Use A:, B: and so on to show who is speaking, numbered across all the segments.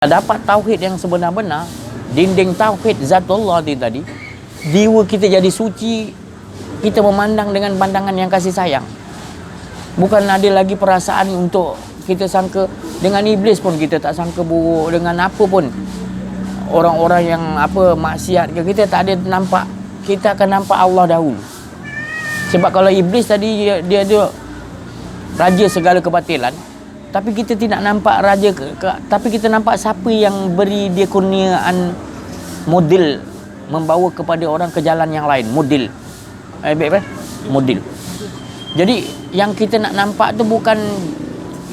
A: Dapat tauhid yang sebenar-benar, dinding tauhid zatullah tadi, jiwa kita jadi suci, kita memandang dengan pandangan yang kasih sayang. Bukan ada lagi perasaan untuk kita sangka dengan iblis pun kita tak sangka buruk, dengan apa pun orang-orang yang maksiat ke kita tak ada nampak, kita akan nampak Allah dahulu. Sebab kalau iblis tadi dia raja segala kebatilan, tapi kita tidak nampak raja tapi kita nampak siapa yang beri dia kurniaan model membawa kepada orang ke jalan yang lain, model. Model. Jadi yang kita nak nampak tu bukan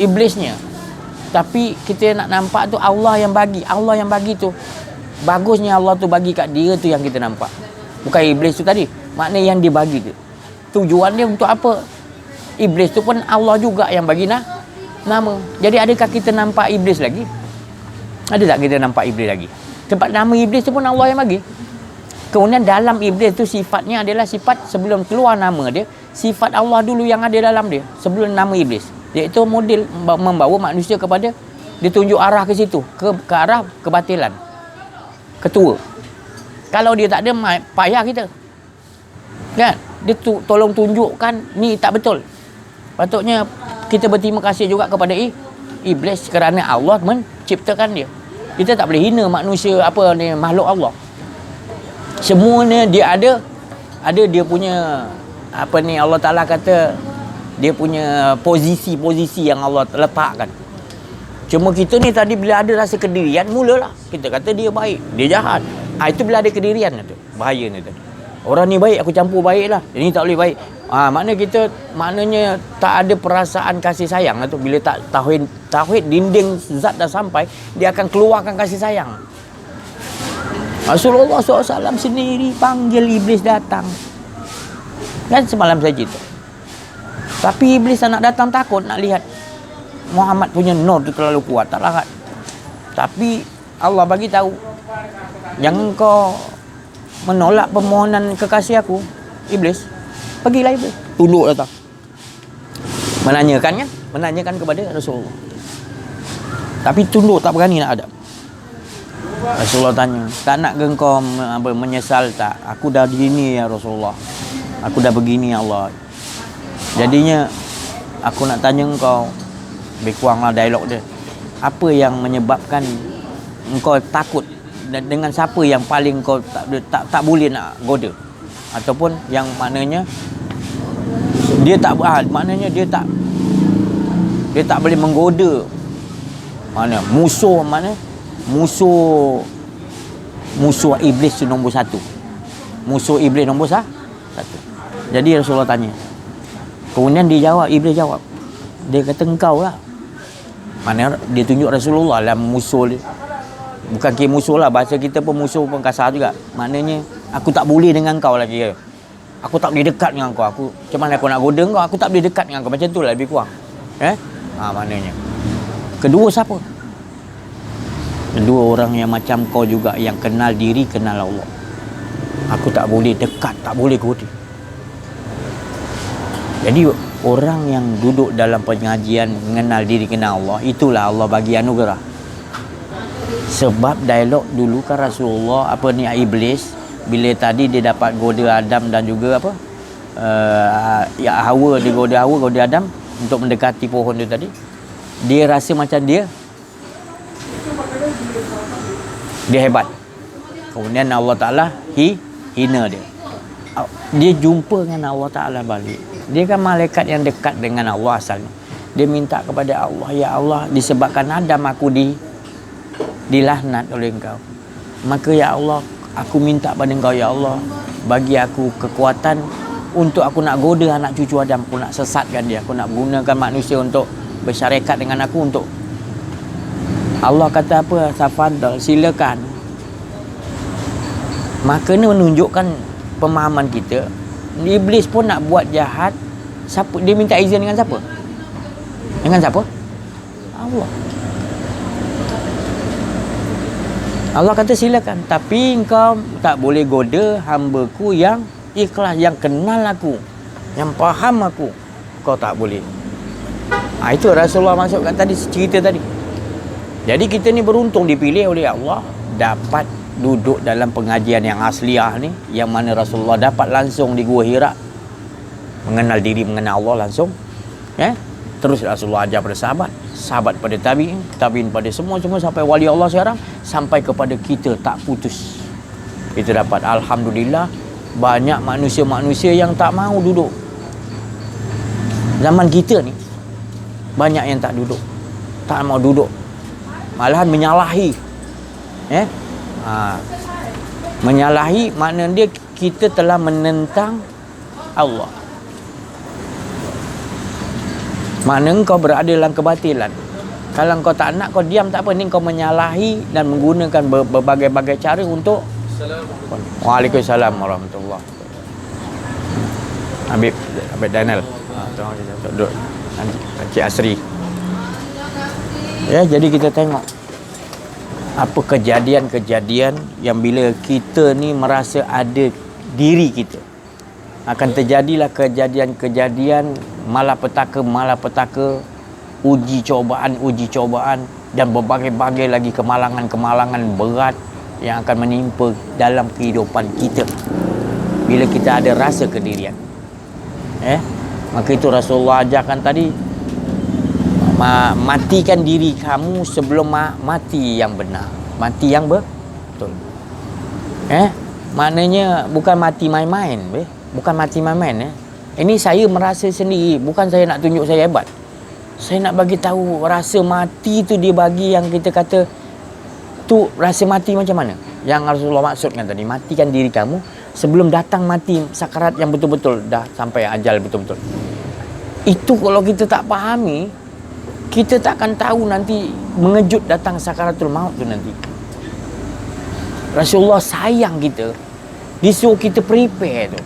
A: iblisnya, tapi kita nak nampak tu Allah yang bagi. Allah yang bagi tu bagusnya, Allah tu bagi kat dia tu yang kita nampak, bukan iblis tu tadi. Makna yang dia bagi tu tujuan dia untuk apa? Iblis tu pun Allah juga yang bagi nama. Jadi adakah kita nampak iblis lagi? Ada tak kita nampak iblis lagi? Sebab nama iblis tu pun Allah yang bagi. Kemudian dalam iblis tu sifatnya adalah sifat sebelum keluar nama dia, sifat Allah dulu yang ada dalam dia sebelum nama iblis, iaitu model membawa manusia kepada ditunjuk arah ke situ, ke arah kebatilan, ketua. Kalau dia tak ada, payah kita kan? Dia tolong tunjukkan ni tak betul. Patutnya kita berterima kasih juga kepada iblis kerana Allah menciptakan dia. Kita tak boleh hina manusia makhluk Allah. Semuanya dia ada dia punya Allah Taala kata dia punya posisi yang Allah letakkan. Cuma kita ni tadi bila ada rasa kedirian, mulalah kita kata dia baik, dia jahat. Itu bila ada kedirian tu, bahaya ni tadi. Orang ni baik, aku campur baiklah. Ini tak boleh baik. Maknanya tak ada perasaan kasih sayang tu. Bila tak tauhid dinding zat dah sampai, dia akan keluarkan kasih sayang. Rasulullah SAW sendiri panggil iblis datang. Kan semalam saya cerita. Tapi iblis nak datang takut nak lihat Muhammad punya nur tu terlalu kuat, tak larat. Tapi Allah bagi tahu, jangan kau menolak permohonan kekasih aku, iblis. Pergilah iblis, tunduk datang. Menanyakan kepada Rasulullah. Tapi tunduk, tak berani nak hadap. Rasulullah tanya, tak nak ke engkau menyesal tak? Aku dah begini ya Rasulullah. Aku dah begini ya Allah. Jadinya aku nak tanya engkau, lebih kuranglah dialog dia. Apa yang menyebabkan engkau takut? Dengan siapa yang paling kau tak boleh nak goda? Ataupun yang maknanya dia tak boleh menggoda. Musuh iblis tu nombor satu. Musuh iblis nombor satu. Jadi Rasulullah tanya. Kemudian iblis jawab. Dia kata engkau lah. Mana dia tunjuk Rasulullah dalam musuh dia. Bukan kira musuh lah, bahasa kita pun musuh pun kasar juga. Maknanya aku tak boleh dengan kau lagi. Aku tak boleh dekat dengan kau. Macam mana aku nak goda kau? Aku tak boleh dekat dengan kau. Macam tu lah lebih kurang. Maknanya. Kedua siapa? Kedua orang yang macam kau juga, yang kenal diri, kenal Allah. Aku tak boleh dekat, tak boleh goda. Jadi orang yang duduk dalam pengajian mengenal diri, kenal Allah, itulah Allah bagi anugerah. Sebab dialog dulu kan Rasulullah iblis bila tadi dia dapat goda Adam dan juga Hawa, dia goda Adam untuk mendekati pohon tu tadi. Dia rasa macam dia hebat. Kemudian Allah Ta'ala hina dia. Dia jumpa dengan Allah Ta'ala balik. Dia kan malaikat yang dekat dengan Allah asalnya. Dia minta kepada Allah, ya Allah, disebabkan Adam aku dilaknat oleh engkau, maka ya Allah, aku minta pada engkau ya Allah, bagi aku kekuatan untuk aku nak goda anak cucu Adam, aku nak sesatkan dia, aku nak gunakan manusia untuk bersyarikat dengan aku. Untuk Allah kata apa? Tafadhal, silakan. Maka ni menunjukkan pemahaman kita, iblis pun nak buat jahat. Siapa dia minta izin dengan siapa? Dengan siapa? Allah. Allah kata silakan, tapi engkau tak boleh goda hamba-Ku yang ikhlas, yang kenal aku, yang faham aku. Kau tak boleh. Itu Rasulullah masuk kat tadi, cerita tadi. Jadi kita ni beruntung dipilih oleh Allah dapat duduk dalam pengajian yang asliah ni, yang mana Rasulullah dapat langsung di Gua Hira mengenal diri, mengenal Allah langsung. Terus Rasulullah ajar pada sahabat pada tabi'in pada semua sampai wali Allah sekarang, sampai kepada kita tak putus. Kita dapat, alhamdulillah, banyak manusia-manusia yang tak mau duduk. Zaman kita ni banyak yang tak duduk, tak mau duduk, malahan menyalahi. Menyalahi makna dia kita telah menentang Allah. Makna kau berada dalam kebatilan. Kalau kau tak nak, kau diam tak apa. Ni kau menyalahi dan menggunakan berbagai-bagai cara untuk Waalaikumsalam warahmatullahi wabarakatuh. Habib Daniel. Duduk. Encik Asri. Jadi kita tengok apa kejadian-kejadian yang bila kita ni merasa ada diri kita, akan terjadilah kejadian-kejadian malapetaka, uji cobaan dan berbagai-bagai lagi kemalangan berat yang akan menimpa dalam kehidupan kita bila kita ada rasa kedirian. Maka itu Rasulullah ajarkan tadi, matikan diri kamu sebelum mati yang benar, mati yang betul. Maknanya bukan mati main-main, bukan mati main-main. Ini saya merasa sendiri, bukan saya nak tunjuk saya hebat. Saya nak bagi tahu rasa mati tu dia bagi yang kita kata tu rasa mati macam mana. Yang Rasulullah maksudkan tadi, matikan diri kamu sebelum datang mati, sakarat yang betul-betul dah sampai ajal betul-betul. Itu kalau kita tak fahami, kita tak akan tahu nanti mengejut datang sakaratul maut tu nanti. Rasulullah sayang kita, disuruh kita prepare tu.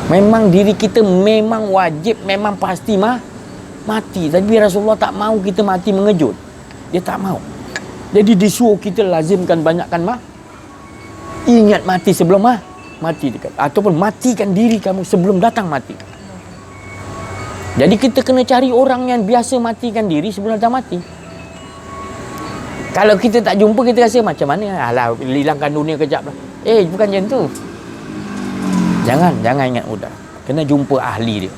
A: Memang diri kita memang wajib, memang pasti mati. Tapi Rasulullah tak mau kita mati mengejut. Dia tak mau. Jadi disuruh kita lazimkan banyakkan ingat mati sebelum mati dekat. Ataupun matikan diri kamu sebelum datang mati. Jadi kita kena cari orang yang biasa matikan diri sebelum datang mati. Kalau kita tak jumpa, kita rasa macam mana? Alah, hilangkan dunia kejap lah. Bukan macam tu. Jangan ingat mudah. Kena jumpa ahli dia.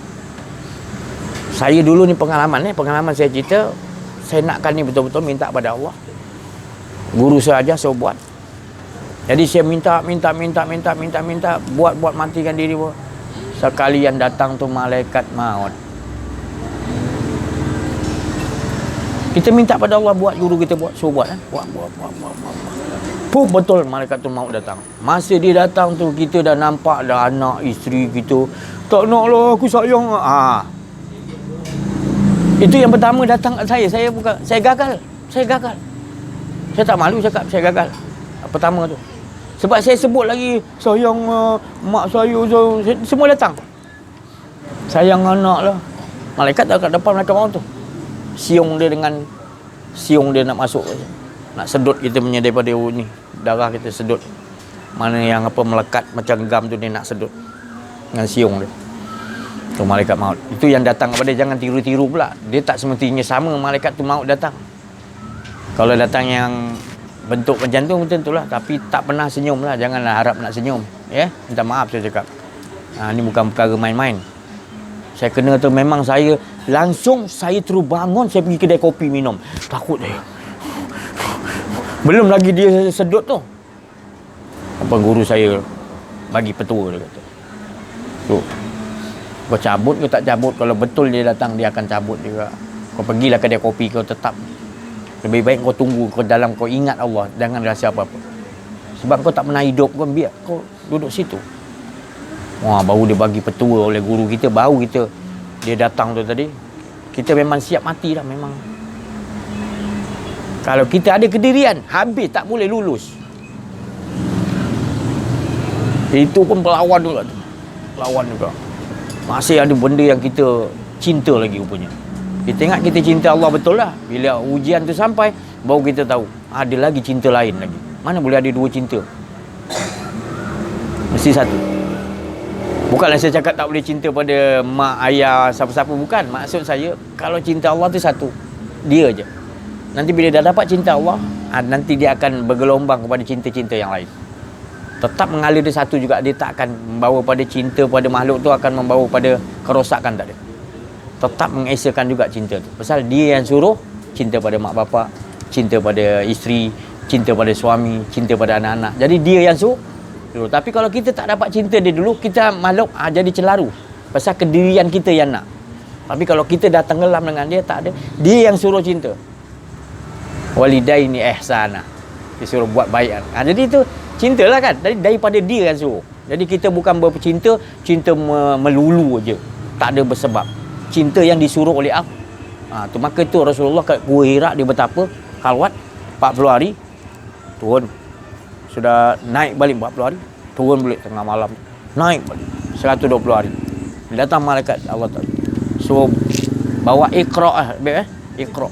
A: Saya dulu ni pengalaman saya cerita, saya nakkan ni betul-betul minta pada Allah. Guru saya ajar, saya buat. Jadi saya minta buat matikan diri. Sekalian datang tu malaikat maut. Kita minta pada Allah buat, guru kita buat, suruh buat. Buat. Betul malaikat tu maut datang. Masa dia datang tu, kita dah nampak dah anak isteri kita. Tak nak lah, aku sayang. Itu yang pertama datang kat saya. Saya gagal. Saya tak malu cakap saya gagal. Pertama tu. Sebab saya sebut lagi sayang mak saya, semua datang. Sayang anak lah. Malaikat dah kat depan malaikat maut tu. Siung dia nak masuk. Nak sedut kita punya daripada ni, darah kita sedut. Mana yang melekat macam gam tu dia nak sedut dengan siung dia. Tu malaikat maut. Itu yang datang kepada, jangan tiru-tiru pula. Dia tak semestinya sama malaikat tu maut datang. Kalau datang yang bentuk macam tu tentulah, tapi tak pernah senyum lah. Janganlah harap nak senyum. Minta maaf saya cakap. Ni bukan perkara main-main. Saya kena tu memang saya terus bangun, saya pergi kedai kopi minum. Takut saya. Belum lagi dia sedut tu. Guru saya bagi petua, dia kata. Tu. Kau cabut ke tak cabut, kalau betul dia datang dia akan cabut juga. Kau pergilah kedai kopi, kau tetap. Lebih baik kau tunggu kau dalam, kau ingat Allah, jangan rasa apa-apa. Sebab kau tak pernah hidup, kau biar kau duduk situ. Baru dia bagi petua oleh guru kita, baru dia datang tu tadi, kita memang siap mati dah memang. Kalau kita ada kedirian, habis, tak boleh lulus. Itu pun pelawan juga tu. Lawan juga. Masih ada benda yang kita cinta lagi rupanya. Kita ingat kita cinta Allah betul lah. Bila ujian tu sampai, baru kita tahu ada lagi cinta lain lagi. Mana boleh ada dua cinta? Mesti satu. Bukanlah saya cakap tak boleh cinta pada mak, ayah, siapa-siapa. Bukan. Maksud saya, kalau cinta Allah tu satu. Dia je. nanti bila dah dapat cinta Allah, nanti dia akan bergelombang kepada cinta-cinta yang lain. Tetap mengalir dia satu juga, dia tak akan membawa pada cinta pada makhluk tu akan membawa pada kerosakan, tak ada. Tetap mengesakan juga cinta tu. Pasal dia yang suruh cinta pada mak bapak, cinta pada isteri, cinta pada suami, cinta pada anak-anak. Jadi dia yang suruh dulu. Tapi kalau kita tak dapat cinta dia dulu, kita makhluk jadi celaru. Pasal kedirian kita yang nak. Tapi kalau kita dah tenggelam dengan dia, tak ada. Dia yang suruh cinta. Walidaini ihsana. Dia suruh buat baik. Jadi itu cintalah kan. Daripada dia yang suruh. Jadi kita bukan bercinta, cinta melulu je. Tak ada bersebab. Cinta yang disuruh oleh Allah. Tu maka tu Rasulullah kat Gua Hira dia bertapa, khalwat 40 hari. Turun. Sudah naik balik 40 hari. Turun balik tengah malam. Naik balik 120 hari. Datang malaikat Allah Ta'ala. So bawa Iqra Iqra.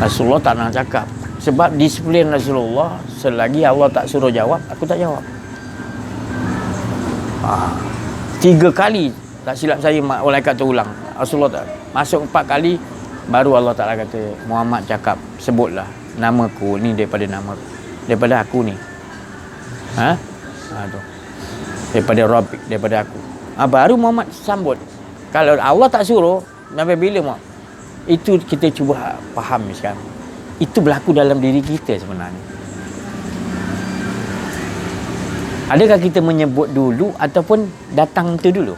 A: Rasulullah tak nak cakap. Sebab disiplin Rasulullah, selagi Allah tak suruh jawab, aku tak jawab. 3 kali tak silap saya malaikat tu ulang. Rasulullah tak. Masuk 4 kali baru Allah Ta'ala kata, Muhammad cakap, sebutlah namaku ni daripada nama, daripada aku ni. Tu. Daripada Rabbik, daripada aku. Baru Muhammad sambut. Kalau Allah tak suruh, sampai bila Muhammad? Itu kita cuba faham sekarang. Itu berlaku dalam diri kita sebenarnya. Adakah kita menyebut dulu ataupun datang tu dulu?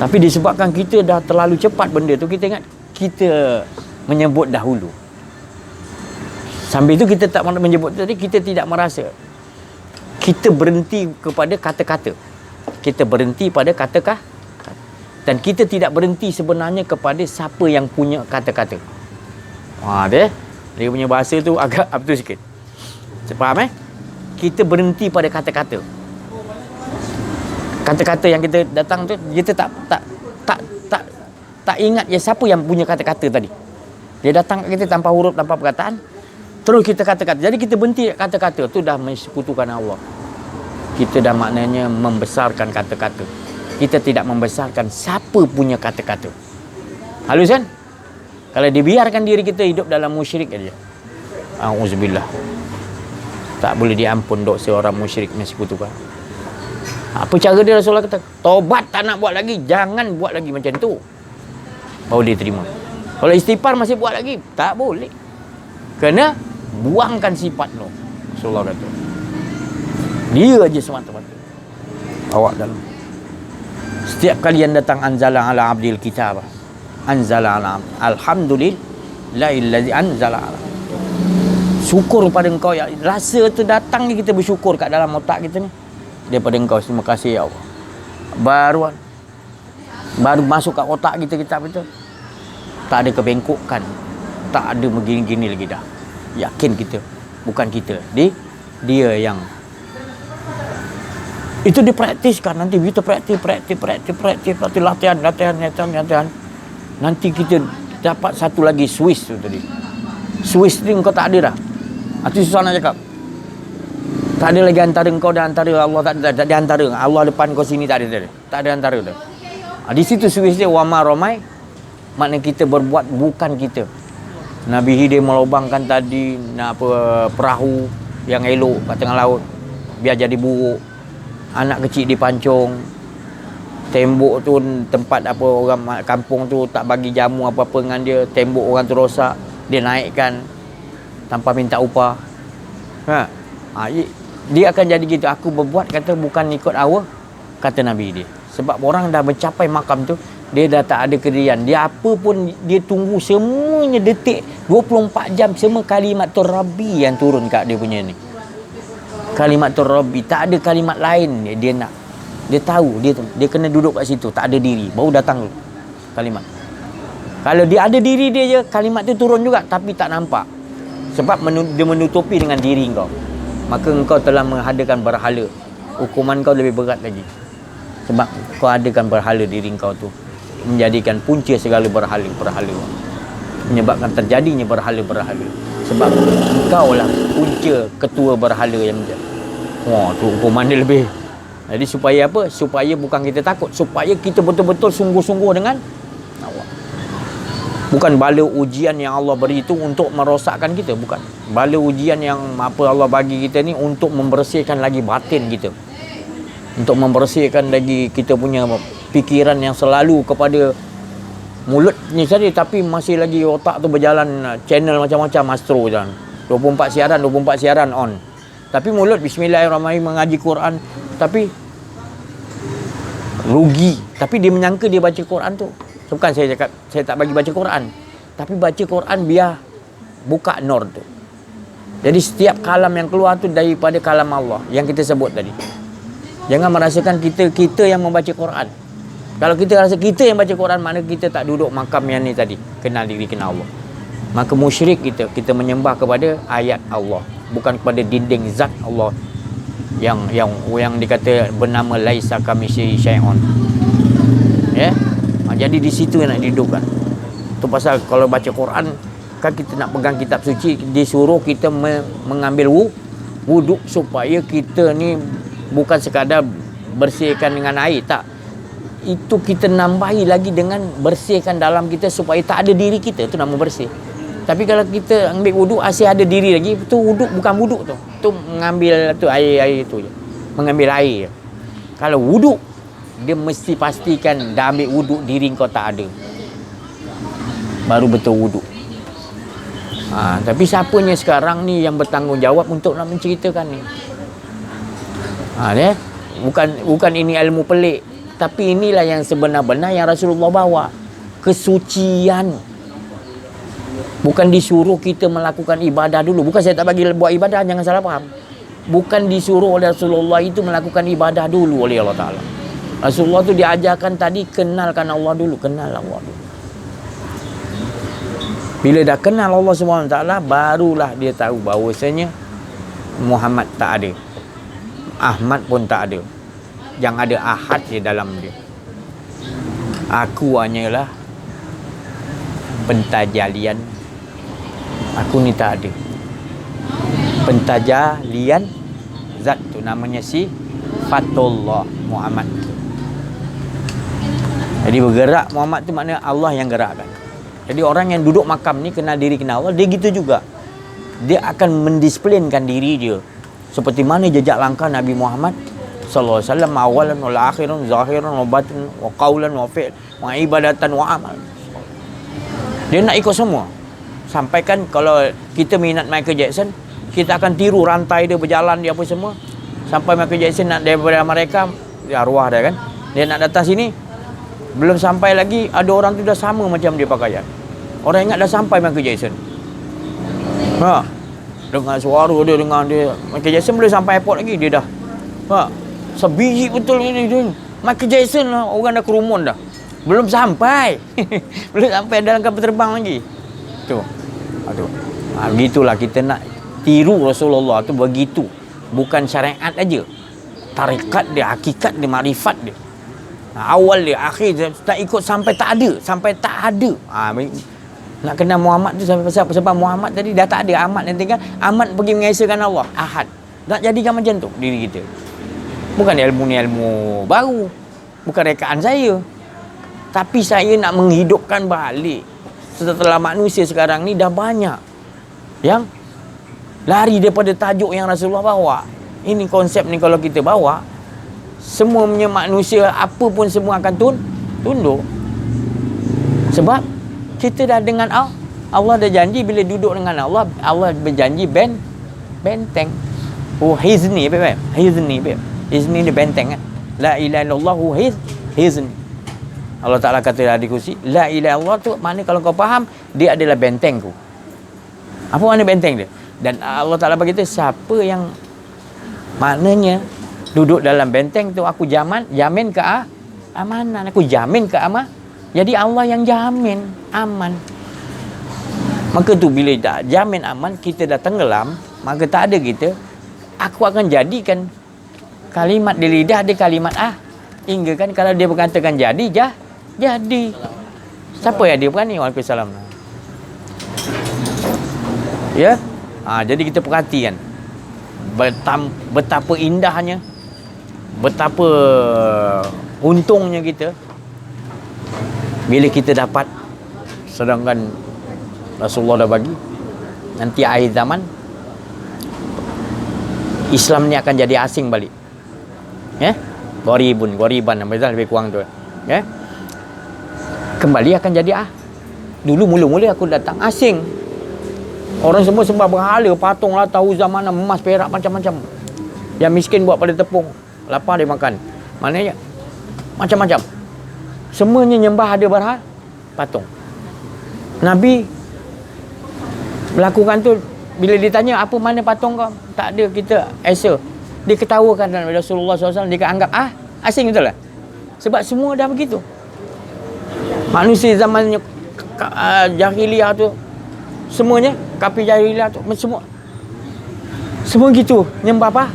A: Tapi disebabkan kita dah terlalu cepat benda tu, kita ingat kita menyebut dahulu. Sambil itu kita tak menyebut tadi, kita tidak merasa. Kita berhenti kepada kata-kata. Kita berhenti pada kata-kata. Dan kita tidak berhenti sebenarnya kepada siapa yang punya kata-kata. Dia punya bahasa tu agak up tu sikit. Faham Kita berhenti pada kata-kata. Kata-kata yang kita datang tu, kita tak ingat siapa yang punya kata-kata tadi. Dia datang kat kita tanpa huruf, tanpa perkataan. Terus kita kata-kata. Jadi kita berhenti kata-kata tu, dah mensekutukan Allah. Kita dah maknanya membesarkan kata-kata. Kita tidak membesarkan siapa punya kata-kata. Halus kan? Kalau dibiarkan diri kita hidup dalam musyrik aja. Auzubillah. Tak boleh diampun dosa orang musyrik mensekutukan. Apa cara dia? Rasulullah kata, tobat tak nak buat lagi, jangan buat lagi macam tu. Baru dia terima. Kalau istighfar masih buat lagi, tak boleh. Kena buangkan sifat tu. Rasulullah kata. Dia aja semata-mata. Awak dalam. Setiap kali yang datang anzala ala abdil kitab. Anzala ala alhamdulillahillazi anzala ala. Syukur pada engkau ya. Rasa tu datang ni kita bersyukur kat dalam otak kita ni. Daripada engkau, terima kasih ya Allah. Baru masuk kat otak kita kitab itu. Tak ada kebengkokan. Tak ada begini-gini lagi dah. Yakin kita. Bukan kita. Dia yang itu dipraktiskan. Nanti kita praktis latihan. Nanti kita dapat satu lagi Swiss tu tadi. Swiss ni engkau tak ada dah. Itu susah nak cakap. Tak ada lagi antara engkau dan antara Allah. Tak ada antara. Allah depan kau sini tak ada. Tak ada antara tu. Di situ Swiss dia wama romai. Maknanya kita berbuat bukan kita. Nabi Hidir melobangkan tadi perahu yang elok kat tengah laut. Biar jadi buruk. Anak kecil dipancung. Tembok tu tempat orang kampung tu tak bagi jamu apa-apa dengan dia. Tembok orang tu rosak. Dia naikkan tanpa minta upah. Dia akan jadi gitu. Aku berbuat kata bukan ikut awal, kata Nabi dia. Sebab orang dah mencapai makam tu, dia dah tak ada kedirian. Dia apa pun dia tunggu semuanya detik 24 jam semua kalimat tu Rabbi yang turun kat dia punya ni. Kalimat tu Rabbi, tak ada kalimat lain dia nak. Dia tahu dia kena duduk kat situ, tak ada diri, baru datang kalimat. Kalau dia ada diri dia je, kalimat tu turun juga tapi tak nampak. Sebab dia menutupi dengan diri kau. Maka engkau telah mengadakan berhala. Hukuman kau lebih berat lagi. Sebab kau adakan berhala diri kau tu. Menjadikan punca segala berhala-berhala. Menyebabkan terjadinya berhala-berhala. Sebab engkau lah punca ketua berhala yang menjadi. Tu hukuman dia lebih Jadi supaya apa? Supaya bukan kita takut, supaya kita betul-betul sungguh-sungguh dengan Allah. Bukan bala ujian yang Allah beri itu untuk merosakkan kita, bukan. Bala ujian yang apa Allah bagi kita ni untuk membersihkan lagi batin kita. Untuk membersihkan lagi kita punya fikiran yang selalu kepada mulut ni saja, tapi masih lagi otak tu berjalan channel macam-macam, astro jalan. 24 siaran on. Tapi mulut bismillahirrahmanirrahim mengaji Quran, tapi rugi. Tapi dia menyangka dia baca Quran tu. Bukan saya cakap saya tak bagi baca Quran, tapi baca Quran biar buka nur tu. Jadi setiap kalam yang keluar tu daripada kalam Allah yang kita sebut tadi. Jangan merasakan kita yang membaca Quran. Kalau kita rasa kita yang baca Quran, makna kita tak duduk makam yang ni tadi, kenal diri, kenal Allah. Maka musyrik kita menyembah kepada ayat Allah, bukan kepada dinding zat Allah yang dikata bernama laisa kamitsyihi syai'un. Ya. Jadi di situ yang nak didudukkan. Tu pasal kalau baca Quran kan kita nak pegang kitab suci, disuruh kita mengambil wuduk supaya kita ni bukan sekadar bersihkan dengan air, tak. Itu kita nambahi lagi dengan bersihkan dalam kita supaya tak ada diri kita, tu nama bersih. Tapi kalau kita ambil wuduk asyik ada diri lagi, tu wuduk bukan wuduk tu. Tu mengambil tu air tu je. Mengambil air. Kalau wuduk, dia mesti pastikan dah ambil wuduk, diri kau tak ada. Baru betul wuduk. Tapi siapanya sekarang ni yang bertanggungjawab untuk nak menceritakan ni? Bukan ini ilmu pelik, tapi inilah yang sebenar-benar yang Rasulullah bawa, kesucian. Bukan disuruh kita melakukan ibadah dulu. Bukan saya tak bagi buat ibadah, jangan salah faham. Bukan disuruh oleh Rasulullah itu melakukan ibadah dulu oleh Allah Ta'ala. Rasulullah tu diajarkan tadi, kenalkan Allah dulu, kenal Allah dulu. Bila dah kenal Allah SWT, barulah dia tahu bahawasanya Muhammad tak ada, Ahmad pun tak ada. Yang ada ahad di dalam dia. Aku hanyalah pentajalian. Aku ni tak ada. Pentajalian zat tu namanya Sifatullah Muhammad. Jadi bergerak Muhammad tu maknanya Allah yang gerakkan. Jadi orang yang duduk makam ni kenal diri, kenal Allah, dia gitu juga. Dia akan mendisplaykan diri dia seperti mana jejak langkah Nabi Muhammad sallallahu alaihi wasallam, awalan wal akhiran, zahiran wa batin wa qaulan wa fi'l wa ibadatan wa amal. Dia nak ikut semua. Sampaikan kalau kita minat Michael Jackson, kita akan tiru rantai dia berjalan dia apa semua. Sampai Michael Jackson nak daripada mereka, dia arwah dia kan. Dia nak datang sini, belum sampai lagi ada orang tu dah sama macam dia pakaian. Orang ingat dah sampai Michael Jackson. Dengar suara dia, dengar dia. Michael Jackson belum sampai airport lagi, dia dah. Sebiji betul ni dia. Michael Jackson lah, orang dah kerumun dah. Belum sampai. Belum sampai dalam kapal terbang lagi. Tu. Begitulah kita nak tiru Rasulullah tu begitu. Bukan syariat aja. Tarikat dia, hakikat dia, makrifat dia. Awal dia, akhir dia, tak ikut sampai tak ada. Nak kenal Muhammad tu sampai sebab Muhammad tadi dah tak ada. Ahmad yang tinggal. Ahmad pergi mengesahkan Allah, Ahad. Nak jadikan macam tu diri kita. Bukan ilmu ni ilmu baru. Bukan rekaan saya. Tapi saya nak menghidupkan balik. Setelah manusia sekarang ni dah banyak yang lari daripada tajuk yang Rasulullah bawa. Ini konsep ni kalau kita bawa, semuanya manusia apa pun semua akan tunduk. Sebab kita dah dengan Allah dah janji bila duduk dengan Allah, Allah berjanji benteng. Hizni babe. Hizni dia benteng kan. La ilaha illallah hizni. Allah Ta'ala kata di kursi, la ilaha illallah tu makna kalau kau faham, dia adalah bentengku. Apa makna benteng dia? Dan Allah Ta'ala berkata, siapa yang maknanya duduk dalam benteng tu, aku jamin ke amanan, aku jamin ke aman. Jadi Allah yang jamin aman. Maka tu bila tak jamin aman, kita dah tenggelam, maka tak ada kita. Aku akan jadikan kalimat di lidah dia kalimat hingga kan kalau dia berkatakan jadi. Siapa yang dia berani? Waalaikumsalam. Ya. Jadi kita perhatikan betapa indahnya betapa untungnya kita bila kita dapat, sedangkan Rasulullah dah bagi nanti akhir zaman Islam ni akan jadi asing balik. Ghoriban lebih kurang tu. Kembali akan jadi dulu mula-mula aku datang asing. Orang semua sembah berhala, patung lah, tahu zaman emas, perak, macam-macam. Yang miskin buat pada tepung, lapar dia makan. Maknanya macam-macam. Semuanya nyembah ada berhala, patung. Nabi melakukan tu, bila ditanya apa mana patung kau, tak ada, kita esa. Dia ketawakan dalam Rasulullah SAW, dia anggap asing, betul lah. Sebab semua dah begitu. Manusia zaman jahiliyah tu, semuanya kafir jahiliyah tu, semua gitu, nyembah apa?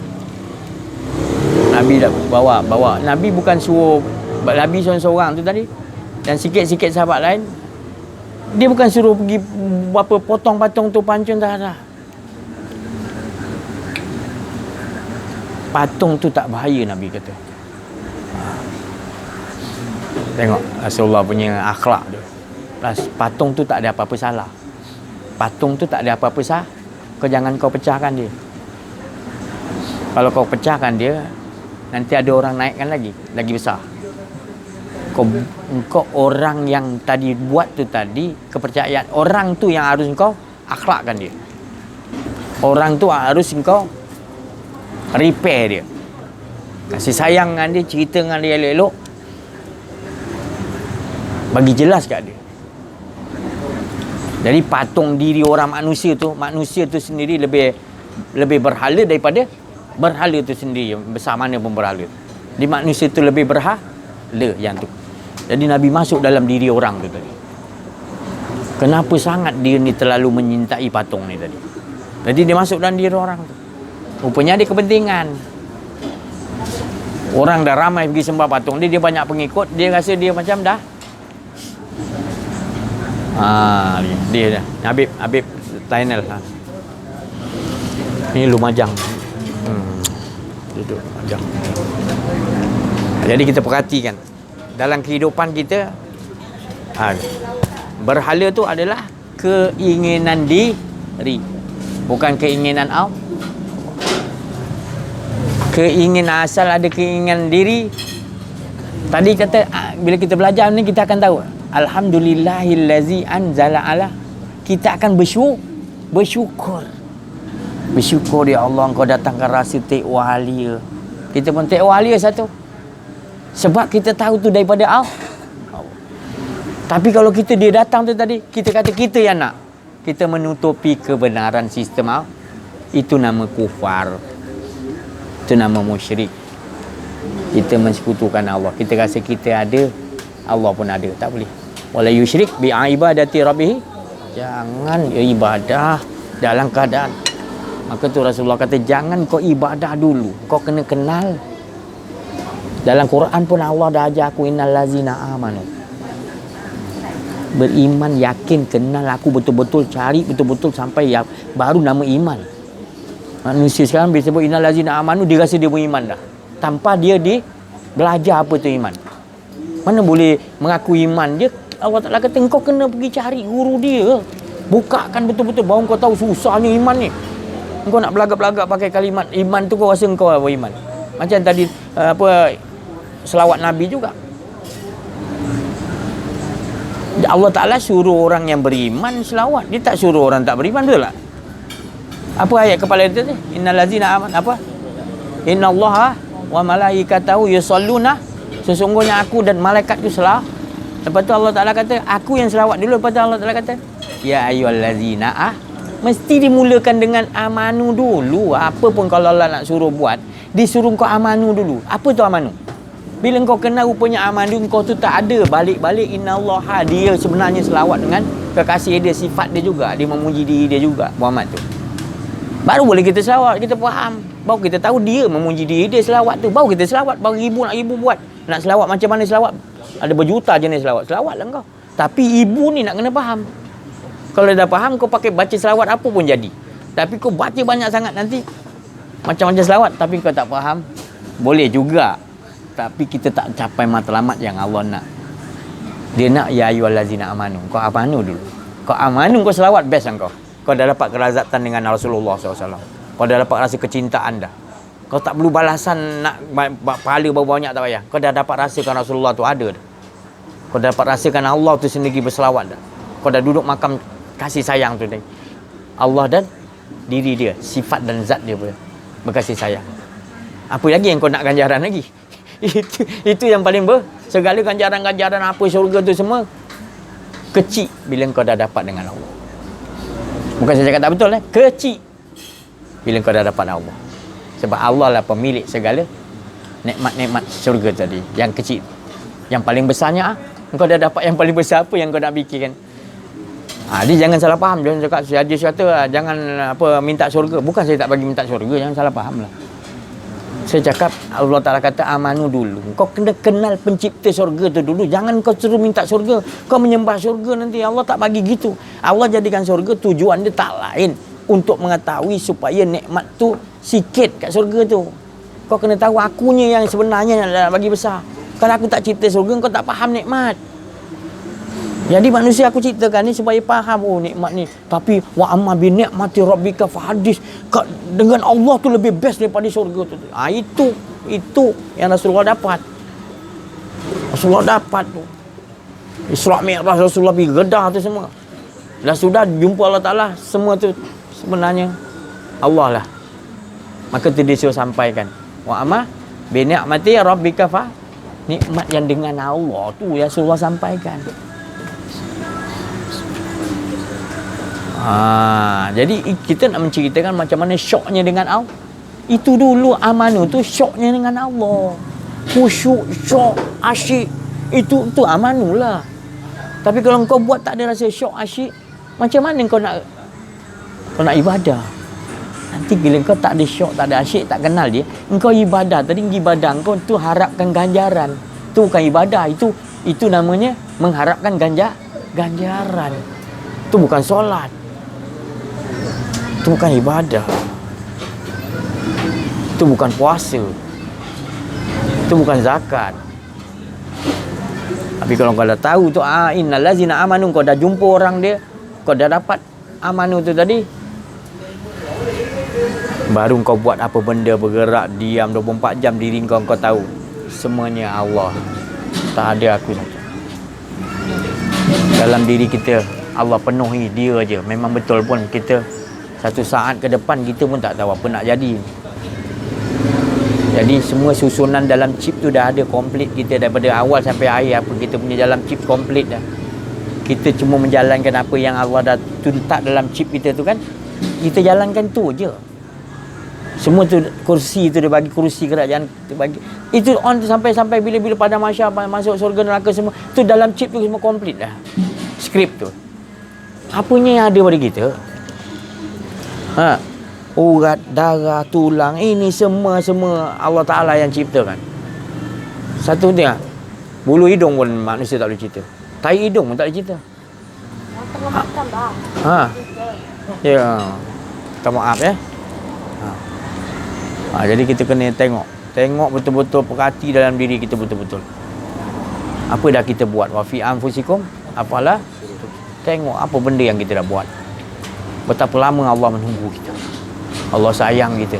A: Nabi dah bawa. Nabi bukan suruh, Nabi seorang tu tadi dan sikit-sikit sahabat lain, dia bukan suruh pergi berapa potong patung tu, pancung, tak ada. Patung tu tak bahaya, Nabi kata. Tengok Rasulullah punya akhlak dia. Patung tu tak ada apa-apa salah. Patung tu tak ada apa-apa salah. Jangan kau pecahkan dia. Kalau kau pecahkan dia, nanti ada orang naikkan lagi besar. Kau orang yang tadi buat tu tadi, kepercayaan orang tu yang harus kau akhlakkan dia. Orang tu harus kau repair dia. Kasih sayang dengan dia, cerita dengan dia elok-elok, bagi jelas kat dia. Jadi patung diri orang manusia tu sendiri lebih berhala daripada berhala tu sendiri. Besar mana pun berhala. Di manusia tu lebih berhala yang tu. Jadi Nabi masuk dalam diri orang tu tadi. Kenapa sangat dia ni terlalu menyintai patung ni tadi? Jadi dia masuk dalam diri orang tu. Rupanya ada kepentingan. Orang dah ramai pergi sembah patung dia banyak pengikut, dia rasa dia macam dah dia dah Habib Tainal ni Lumajang. Duduk Lumajang. Jadi kita perhatikan dalam kehidupan kita, berhala tu adalah keinginan diri, bukan keinginan Allah. Keinginan asal ada keinginan diri. Tadi kata bila kita belajar ni kita akan tahu alhamdulillahillazi anzala ala, kita akan bersyukur ya Allah, engkau datangkan rasa taqwa. Kita pun taqwa satu, sebab kita tahu tu daripada Allah. Tapi kalau dia datang tu tadi, kita kata kita yang nak, kita menutupi kebenaran sistem Allah, itu nama kufar, itu nama musyrik. Kita mensekutukan Allah. Kita rasa kita ada, Allah pun ada. Tak boleh. Wala yusyrik bi ibadati rabbih. Jangan ibadah dalam keadaan. Maka tu Rasulullah kata, jangan kau ibadah dulu, kau kena kenal. Dalam Quran pun Allah dah ajar aku, innal lazina amanu, beriman, yakin, kenal aku betul-betul, cari betul-betul sampai baru nama iman. Manusia sekarang bila sebut innal lazina amanu, dia rasa dia beriman dah, tanpa dia belajar apa tu iman. Mana boleh mengaku iman dia? Allah Ta'ala kata kau kena pergi cari guru dia, bukakan betul-betul baru kau tahu susahnya iman ni. Kau nak belagak-belagak pakai kalimat iman tu, kau rasa kau beriman. Macam tadi selawat Nabi juga, Allah Ta'ala suruh orang yang beriman selawat, dia tak suruh orang tak beriman, betul tak? Apa ayat kepala itu? Innal ladzina aman apa? Innallaha wa malaikatahu yusalluna, sesungguhnya aku dan malaikat tu selawat. Lepas tu Allah Ta'ala kata aku yang selawat dulu. Lepas tu Allah Ta'ala kata ya ayyuhallazina mesti dimulakan dengan amanu dulu. Apa pun kalau Allah nak suruh buat, disuruh kau amanu dulu. Apa tu amanu? Bila kau kenal rupanya amanu kau tu tak ada, balik-balik innallaha, dia sebenarnya selawat dengan kekasih dia, sifat dia juga, dia memuji diri dia juga, Muhammad tu. Baru boleh kita selawat, kita faham. Baru kita tahu dia memuji diri dia selawat tu. Baru kita selawat, baru ribu buat. Nak selawat macam mana selawat? Ada berjuta jenis selawat. Selawatlah kau. Tapi ibu ni nak kena faham. Kalau dah faham, kau pakai baca selawat apa pun jadi. Tapi kau baca banyak sangat nanti macam-macam selawat, tapi kau tak faham Boleh juga. Tapi kita tak capai matlamat yang Allah nak. Dia nak ya ayyuhallazina amanu. Kau amanu dulu. Kau amanu, kau selawat best kan kau. Kau dah dapat kerazatan dengan Rasulullah SAW. Kau dah dapat rasa kecintaan dah. Kau tak perlu balasan nak pahala banyak tak payah. Kau dah dapat rasakan Rasulullah tu ada dah. Kau dah dapat rasakan Allah tu sendiri berselawat dah. Kau dah duduk makam kasih sayang tu dah. Allah dan diri dia, sifat dan zat dia pun berkasih sayang. Apa lagi yang kau nak ganjaran lagi? Itu yang paling segala ganjaran-ganjaran apa syurga tu semua kecil bila kau dah dapat dengan Allah. Bukan saya cakap tak betul kecil bila kau dah dapat Allah. Sebab Allah lah pemilik segala nikmat-nikmat syurga tadi. Yang kecil, yang paling besarnya kau dah dapat yang paling besar, apa yang kau nak fikirkan? Dia jangan salah faham. Jangan cakap hadis kata jangan minta syurga. Bukan saya tak bagi minta syurga, jangan salah faham lah. Saya cakap Allah Ta'ala kata amanu dulu. Kau kena kenal pencipta syurga tu dulu. Jangan kau suruh minta syurga, kau menyembah syurga, nanti Allah tak bagi gitu. Allah jadikan syurga tujuan dia tak lain untuk mengetahui supaya nikmat tu sikit kat syurga tu. Kau kena tahu akunya yang sebenarnya nak bagi besar. Kalau aku tak cipta syurga, kau tak faham nikmat. Jadi manusia aku ciptakan ni supaya faham nikmat ni. Tapi wa amma bi ni'mati rabbika fahadis. Dengan Allah tu lebih best daripada syurga tu. Itu yang Rasulullah dapat. Rasulullah dapat tu. Isra' Mi'raj Rasulullah pergi Kedah tu semua. Dah sudah jumpa Allah Ta'ala, semua tu sebenarnya Allah lah. Maka tu dia suruh sampaikan. Wa amma bi ni'mati rabbika fa, nikmat yang dengan Allah tu yang Rasulullah sampaikan. Jadi kita nak menceritakan macam mana syoknya dengan Allah. Itu dulu amanu tu syoknya dengan Allah. Khusyuk, syok, asyik. Itu amanu lah. Tapi kalau kau buat tak ada rasa syok, asyik, macam mana kau nak ibadah? Nanti bila kau tak ada syok, tak ada asyik, tak kenal dia, engkau ibadah. Tadi ibadah kau tu harapkan ganjaran. Itu bukan ibadah. Itu namanya mengharapkan ganjaran. Itu bukan solat. Itu bukan ibadah. Itu bukan puasa. Itu bukan zakat. Tapi kalau kau dah tahu tu innal ladzina amanu, kau dah jumpa orang dia, kau dah dapat amanu tu tadi, baru kau buat apa benda, bergerak, diam 24 jam diri kau tahu semuanya Allah. Tak ada aku saja. Dalam diri kita Allah penuhi dia aja. Memang betul pun kita satu saat ke depan kita pun tak tahu apa nak jadi. Jadi semua susunan dalam chip tu dah ada komplit kita daripada awal sampai akhir. Apa kita punya dalam chip komplit dah. Kita cuma menjalankan apa yang Allah dah letak dalam chip kita tu kan. Kita jalankan tu je. Semua tu kursi tu dia bagi, kursi kerajaan tu bagi. Itu on sampai bila-bila pada mahsyar masuk surga neraka semua. Tu dalam chip tu semua komplit dah. Skrip tu. Apanya yang ada pada kita? Urat, darah, tulang, ini semua Allah Ta'ala yang ciptakan. Satu dia, bulu hidung pun manusia tak boleh cipta. Tai hidung pun tak boleh cipta. Ya. Minta maaf ya. Jadi kita kena tengok betul-betul, perhati dalam diri kita betul-betul. Apa dah kita buat? Wa fi anfusikum apalah. Tengok apa benda yang kita dah buat. Betapa lama Allah menunggu kita. Allah sayang kita.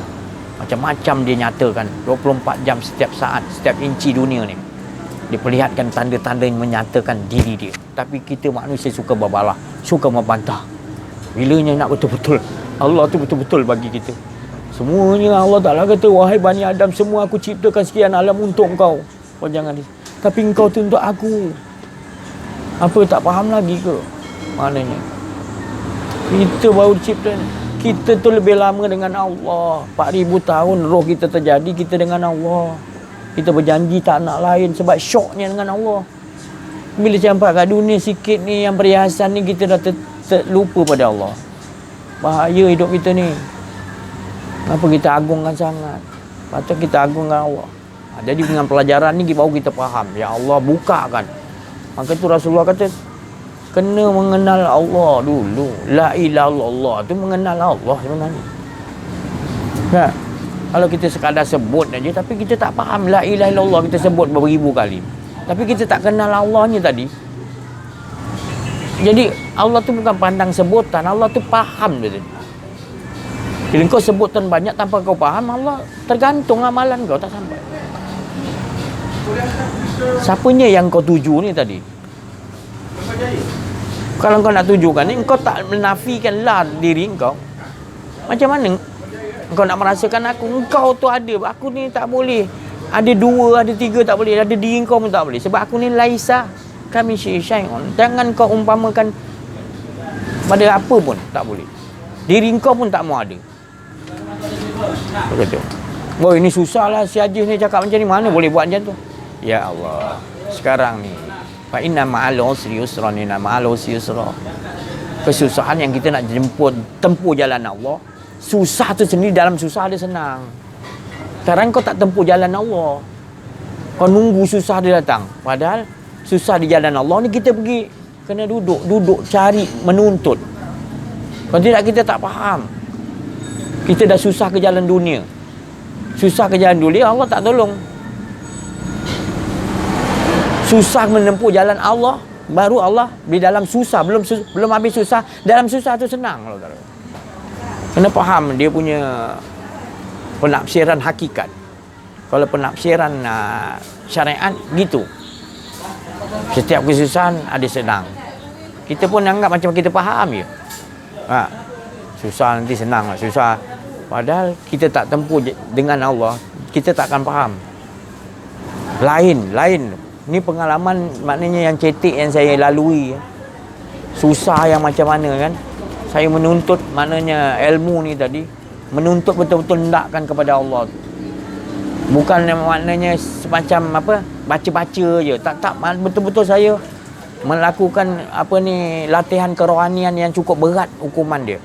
A: Macam-macam dia nyatakan 24 jam setiap saat, setiap inci dunia ni. Dia perlihatkan tanda-tanda yang menyatakan diri dia. Tapi kita manusia suka berbalah, suka membantah. Bilanya nak betul-betul, Allah tu betul-betul bagi kita. Semuanya Allah Ta'ala kata, wahai Bani Adam, semua aku ciptakan sekian alam untuk kau. Kau jangan. Tapi engkau tu untuk aku. Apa tak faham lagi ke? Maknanya kita baru cipta. Kita tu lebih lama dengan Allah. 4,000 tahun roh kita terjadi, kita dengan Allah. Kita berjanji tak nak lain sebab syoknya dengan Allah. Bila campak kat dunia sikit ni, yang perhiasan ni, kita dah terlupa pada Allah. Bahaya hidup kita ni. Kenapa kita agungkan sangat? Patut kita agungkan Allah. Jadi dengan pelajaran ni baru kita faham. Ya Allah bukakan. Maka tu Rasulullah kata, kena mengenal Allah dulu. La ilaha illallah tu mengenal Allah sebenarnya. Nah, Kalau kita sekadar sebut aja, tapi kita tak faham la ilaha illallah, kita sebut beribu kali, tapi kita tak kenal Allahnya tadi. Jadi Allah tu bukan pandang sebutan, Allah tu faham dia tadi. Bila kau sebutan banyak tanpa kau faham, Allah tergantung amalan kau tak sampai. Siapanya yang kau tuju ni tadi? Kalau kau nak tujukan ni, kau tak menafikan lah diri kau, macam mana kau nak merasakan engkau tu ada, aku ni tak boleh. Ada dua, ada tiga tak boleh, ada diri kau pun tak boleh. Sebab aku ni laisa kami syai'un. Jangan kau umpamakan pada apa pun tak boleh. Diri kau pun tak mau ada. Begitu. Boy, ini susah lah si Haji ni cakap macam ni, mana boleh buat macam tu? Ya Allah, sekarang ni fa inna ma'al usri yusra, inna ma'al usri yusra. Kesusahan yang kita nak tempuh jalan Allah, susah tu sendiri, dalam susah dia senang. Sekarang kau tak tempuh jalan Allah, kau nunggu susah dia datang. Padahal susah di jalan Allah ni kita pergi kena duduk cari, menuntut. Kalau tidak kita tak faham. Kita dah susah ke jalan dunia, susah ke jalan dunia, Allah tak tolong. Susah menempuh jalan Allah, baru Allah di dalam susah, belum habis susah, dalam susah tu senang. Kena faham dia punya penafsiran hakikat. Kalau penafsiran syariat gitu, setiap kesusahan ada senang. Kita pun anggap macam kita faham je. Susah nanti senang lah, susah. Padahal kita tak tempuh dengan Allah, kita tak akan faham. Lain. Ni pengalaman maknanya yang cetek yang saya lalui. Susah yang macam mana kan. Saya menuntut maknanya ilmu ni tadi, menuntut betul-betul hendakkan kepada Allah. Bukan maknanya semacam apa, baca-baca je. Tak betul-betul saya melakukan latihan kerohanian yang cukup berat hukuman dia.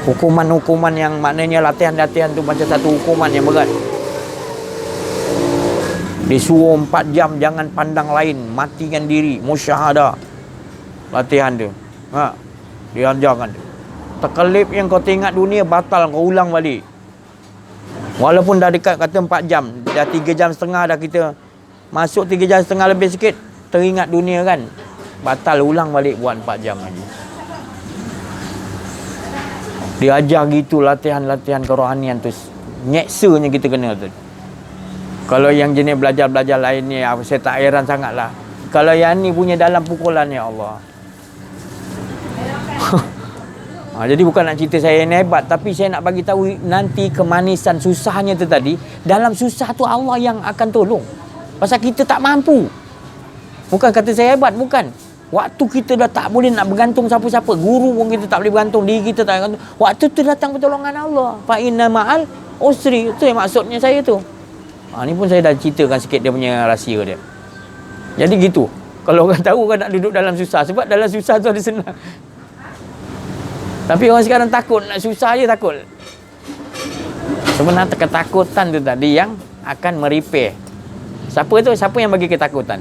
A: Hukuman yang maknanya latihan tu macam satu hukuman yang berat. Disuruh 4 jam jangan pandang lain, matikan diri, musyahadah. Latihan tu. Diajarkan tu. Terkelip yang kau tengok dunia batal, kau ulang balik. Walaupun dah dekat kata 4 jam, dah 3 jam setengah dah kita masuk 3 jam setengah lebih sikit, teringat dunia kan. Batal, ulang balik buat 4 jam lagi. Diajar gitu latihan-latihan kerohanian tu. Nyeksanya kita kena tu. Kalau yang jenis belajar-belajar lain ni, saya tak heran sangat lah. Kalau yang ni punya dalam pukulan, ya Allah. Jadi bukan nak cerita saya yang hebat, tapi saya nak bagi tahu nanti kemanisan susahnya tu tadi. Dalam susah tu Allah yang akan tolong. Pasal kita tak mampu. Bukan kata saya hebat, bukan. Waktu kita dah tak boleh nak bergantung siapa-siapa, guru pun kita tak boleh bergantung, diri kita tak bergantung, waktu tu datang pertolongan Allah. Fa inna ma'al usri. Itu yang maksudnya saya tu. Ni pun saya dah ceritakan sikit dia punya rahsia dia. Jadi gitu. Kalau orang tahu kan nak duduk dalam susah, sebab dalam susah tu ada senang. Tapi orang sekarang takut, nak susah je takut. Sebenarnya ketakutan tu tadi yang akan merepair. Siapa tu? Siapa yang bagi ketakutan?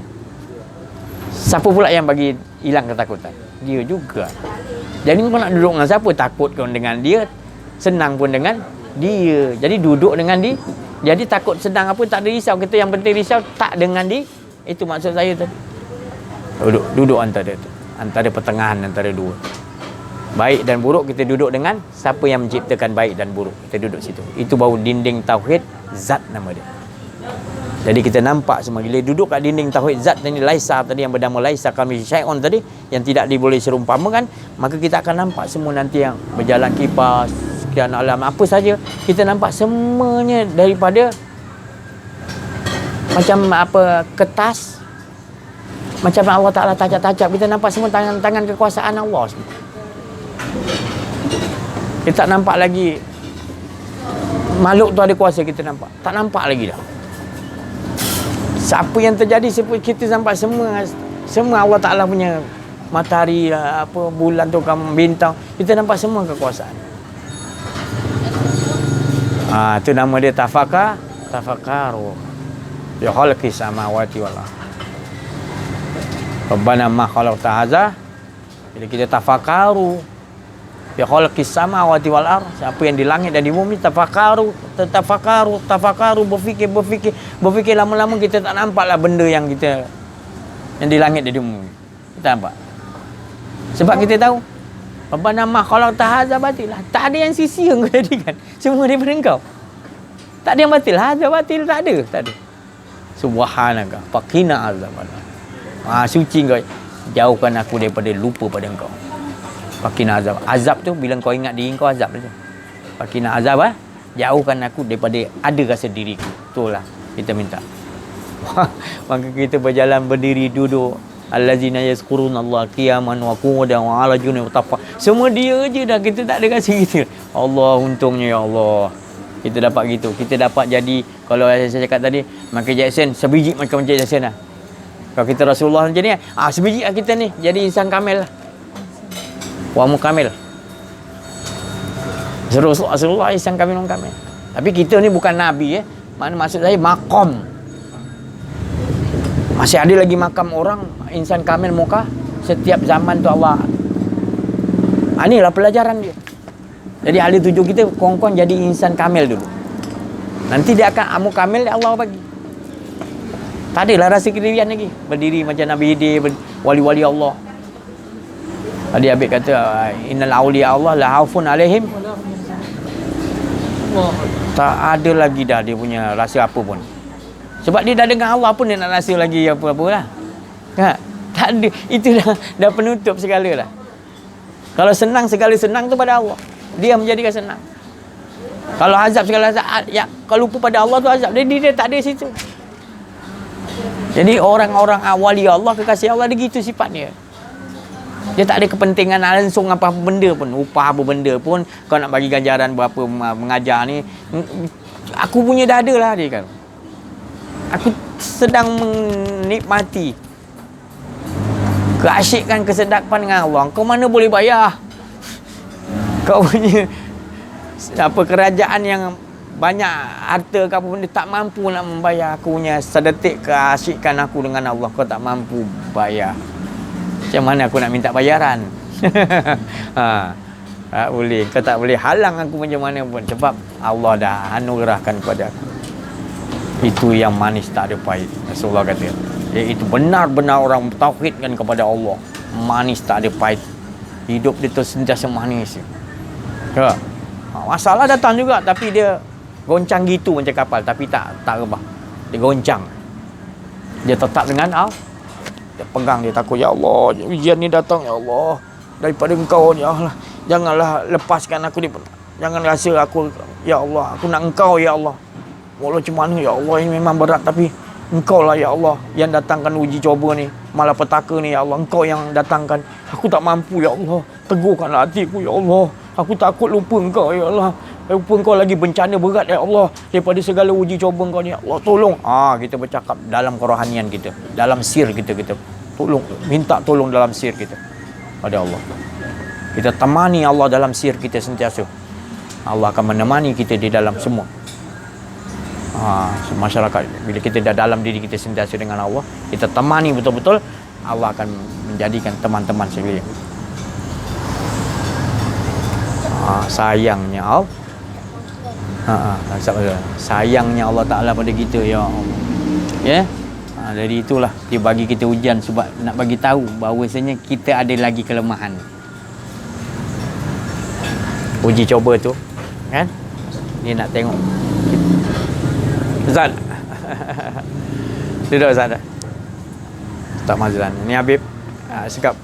A: Siapa pula yang bagi hilang ketakutan? Dia juga. Jadi kau nak duduk dengan siapa? Takut kau dengan dia, senang pun dengan dia. Jadi duduk dengan dia. Jadi takut senang apa tak ada risau. Kita yang penting risau tak dengan dia. Itu maksud saya tu. Duduk antara tu. Antara pertengahan antara dua. Baik dan buruk kita duduk dengan siapa yang menciptakan baik dan buruk. Kita duduk situ. Itu baru dinding tauhid zat nama dia. Jadi kita nampak semua bila duduk kat dinding tauhid zat tadi, laisa tadi yang bernama laisa kami syai'un tadi, yang tidak diboleh serumpamakan, maka kita akan nampak semua nanti yang berjalan kipas sekian alam apa saja, kita nampak semuanya daripada macam kertas, macam Allah Ta'ala tacap-tacap, kita nampak semua tangan-tangan kekuasaan Allah semua. Kita tak nampak lagi makhluk tu ada kuasa, kita nampak. Tak nampak lagi dah. Apa yang terjadi, kita nampak semua Allah Ta'ala punya matahari, bulan tu, bintang, kita nampak semua kekuasaan. Itu nama dia tafakaru bi khalqis samawati wal ardh. Rabbana ma khalaqta hadza. Bila kita tafakaru, Fi khalqis samawati wal ardh, siapa yang di langit dan di bumi, tafakaru, berfikir lama-lama kita tak nampaklah benda yang di langit dan di bumi. Kita nampak. Sebab kita tahu Rabbana ma khalaqta hadza batilah. Tak ada yang sia-sia kau jadikan. Semua daripada engkau. Tak ada yang batil. Hadza batil, tak ada. Subhanaka faqina azabannar. Suci kau. Jauhkan aku daripada lupa pada engkau. Faqina azab. Azab tu bila kau ingat diri kau, azab saja. Faqina azab, jauhkan aku daripada ada rasa diriku. Itulah kita minta. Maka kita berjalan, berdiri, duduk. Allazina yazkuruna Allah qiyaman wa qu'udan wa 'ala junubihim tafa. Semua dia je dah, kita tak ada rasa kita. Allah, untungnya ya Allah. Kita dapat gitu. Kita dapat jadi, kalau saya cakap tadi, Michael Jackson sebiji macam Michael Jackson lah. Kalau kita Rasulullah macam ni, sebiji lah kita ni, jadi insan kamil lah. Wa mukamil. Rasulullah insan kamil. Tapi kita ni bukan nabi Mana maksud saya maqam. Masih ada lagi makam orang insan kamil muka. Setiap zaman tu Allah. Inilah pelajaran dia. Jadi ahli tujuh kita kongkong jadi insan kamil dulu. Nanti dia akan amu kamil Allah bagi. Tak adalah rasa kedirian lagi. Berdiri macam Nabi Hidir, wali-wali Allah. Tadi Habib kata innal awliya Allah la haufun alaihim. Tak ada lagi dah dia punya rasa apa pun. Sebab dia dah dengan Allah pun dia nak rasa lagi apa-apa lah. Tak ada. Itu dah penutup segala lah. Kalau senang, segala senang tu pada Allah. Dia menjadikan senang. Kalau azab, segala azab, kalau lupa pada Allah tu azab. Dia tak ada situ. Jadi orang-orang wali Allah, kekasih Allah, dia gitu sifat dia. Dia tak ada kepentingan langsung apa-apa benda pun. Upah apa benda pun. Kau nak bagi ganjaran berapa mengajar ni. Aku punya dah ada lah dia kan. Aku sedang menikmati keasyikan, kesedapan dengan Allah. Kau mana boleh bayar? Kau punya kerajaan yang banyak harta ke apa benda tak mampu nak membayar aku punya sedetik keasyikan aku dengan Allah. Kau tak mampu bayar. Macam mana aku nak minta bayaran? Tak boleh. Kau tak boleh halang aku macam mana pun. Sebab Allah dah anugerahkan kepada aku. Itu yang manis tak ada pahit. Rasulullah kata. Iaitu benar-benar orang bertauhidkan kepada Allah. Manis tak ada pahit. Hidup dia tu sentiasa manis. Ya. Masalah datang juga. Tapi dia goncang gitu macam kapal. Tapi tak rebah. Dia goncang. Dia tetap dengan Allah. Dia pegang, dia takut, ya Allah, ujian ni datang, ya Allah, daripada engkau, ya Allah, janganlah lepaskan aku ni, jangan rasa aku, ya Allah, aku nak engkau, ya Allah, walau macam mana, ya Allah, ini memang berat, tapi engkau lah, ya Allah, yang datangkan uji coba ni, malapetaka ni, ya Allah, engkau yang datangkan, aku tak mampu, ya Allah, teguhkanlah hatiku, ya Allah, aku takut lupa engkau, ya Allah, lupa engkau lagi bencana berat, ya Allah, daripada segala uji coba engkau ni, ya Allah, tolong. Kita bercakap dalam kerohanian kita, dalam sir kita tolong, minta tolong dalam sir kita pada Allah. Kita temani Allah dalam sir kita sentiasa. Allah akan menemani kita di dalam semua. Masyarakat, bila kita dah dalam diri kita sentiasa dengan Allah, kita temani betul-betul, Allah akan menjadikan teman-teman sekalian. Sayangnya Allah. Sayangnya Allah Ta'ala pada kita, ya Allah. Ya. Dari itulah dia bagi kita ujian sebab nak bagi tahu bahawasanya kita ada lagi kelemahan. Uji coba tu kan, dia nak tengok Ustaz. Duduk Ustaz dah. Tak mazlan. Ni Habib sekap.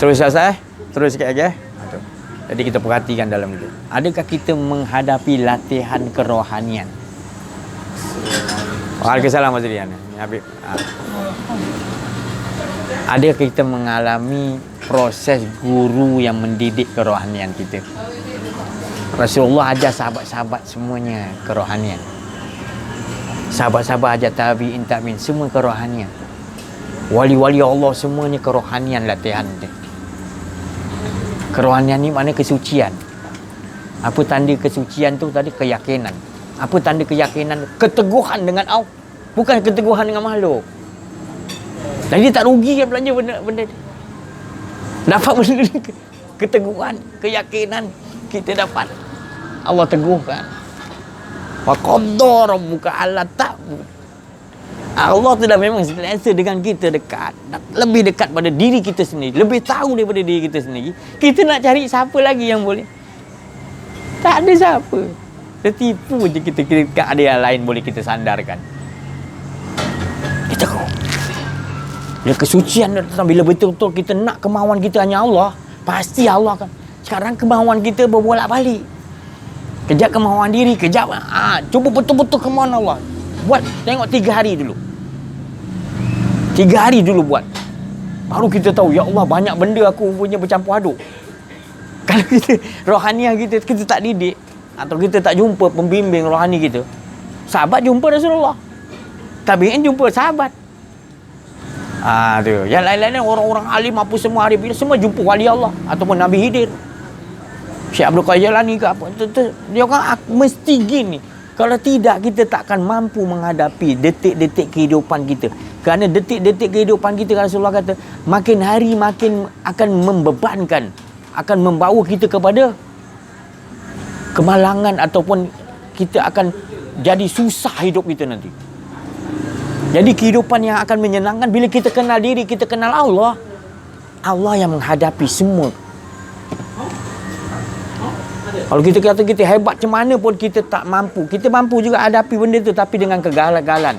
A: Terus Ustaz terus sikit lagi Jadi kita perhatikan dalam itu. Adakah kita menghadapi latihan kerohanian? Waalaikumsalam Mazrian. Habib. Adakah kita mengalami proses guru yang mendidik kerohanian kita? Rasulullah ajar sahabat-sahabat semuanya kerohanian. Sahabat-sahabat ajar tabi'in, semua kerohanian. Wali-wali Allah semuanya kerohanian latihan dia. Kerohanian ni maknanya kesucian. Apa tanda kesucian tu tadi? Keyakinan. Apa tanda keyakinan? Keteguhan dengan Allah. Bukan keteguhan dengan makhluk. Dan dia tak rugi kan belanja benda ni. Dapat benda ni. keteguhan, keyakinan kita dapat. Allah teguhkan. Wa qadara rabbuka alla ta'budu. Allah tu dah memang selesa dengan kita dekat. Lebih dekat pada diri kita sendiri. Lebih tahu daripada diri kita sendiri. Kita nak cari siapa lagi yang boleh? Tak ada siapa. Tertipu je kita ada yang lain boleh kita sandarkan. Kita kau. Bila kesucian datang, bila betul-betul kita nak kemahuan kita hanya Allah, pasti Allah kan. Sekarang kemahuan kita berbolak-balik. Kejap kemahuan diri, kejap cuba betul-betul kemahuan Allah. Buat, tengok 3 hari dulu. 3 hari dulu buat. Baru kita tahu, ya Allah banyak benda aku punya bercampur aduk. Kalau kita, rohaniah kita tak didik, atau kita tak jumpa pembimbing rohani kita. Sahabat jumpa Rasulullah, tabi'in jumpa sahabat. Tu. Yang lain-lain orang-orang alim apa semua hari bila semua jumpa wali Allah ataupun Nabi Khidir. Syekh Abdul Qadir Jalani ke apa. Dia orang mesti gini. Kalau tidak, kita takkan mampu menghadapi detik-detik kehidupan kita. Kerana detik-detik kehidupan kita, Rasulullah kata, makin hari makin akan membebankan, akan membawa kita kepada kemalangan ataupun kita akan jadi susah hidup kita nanti. Jadi kehidupan yang akan menyenangkan bila kita kenal diri, kita kenal Allah. Allah yang menghadapi semua. Kalau kita kata kita hebat macam mana pun kita tak mampu. Kita mampu juga hadapi benda tu tapi dengan kegagalan.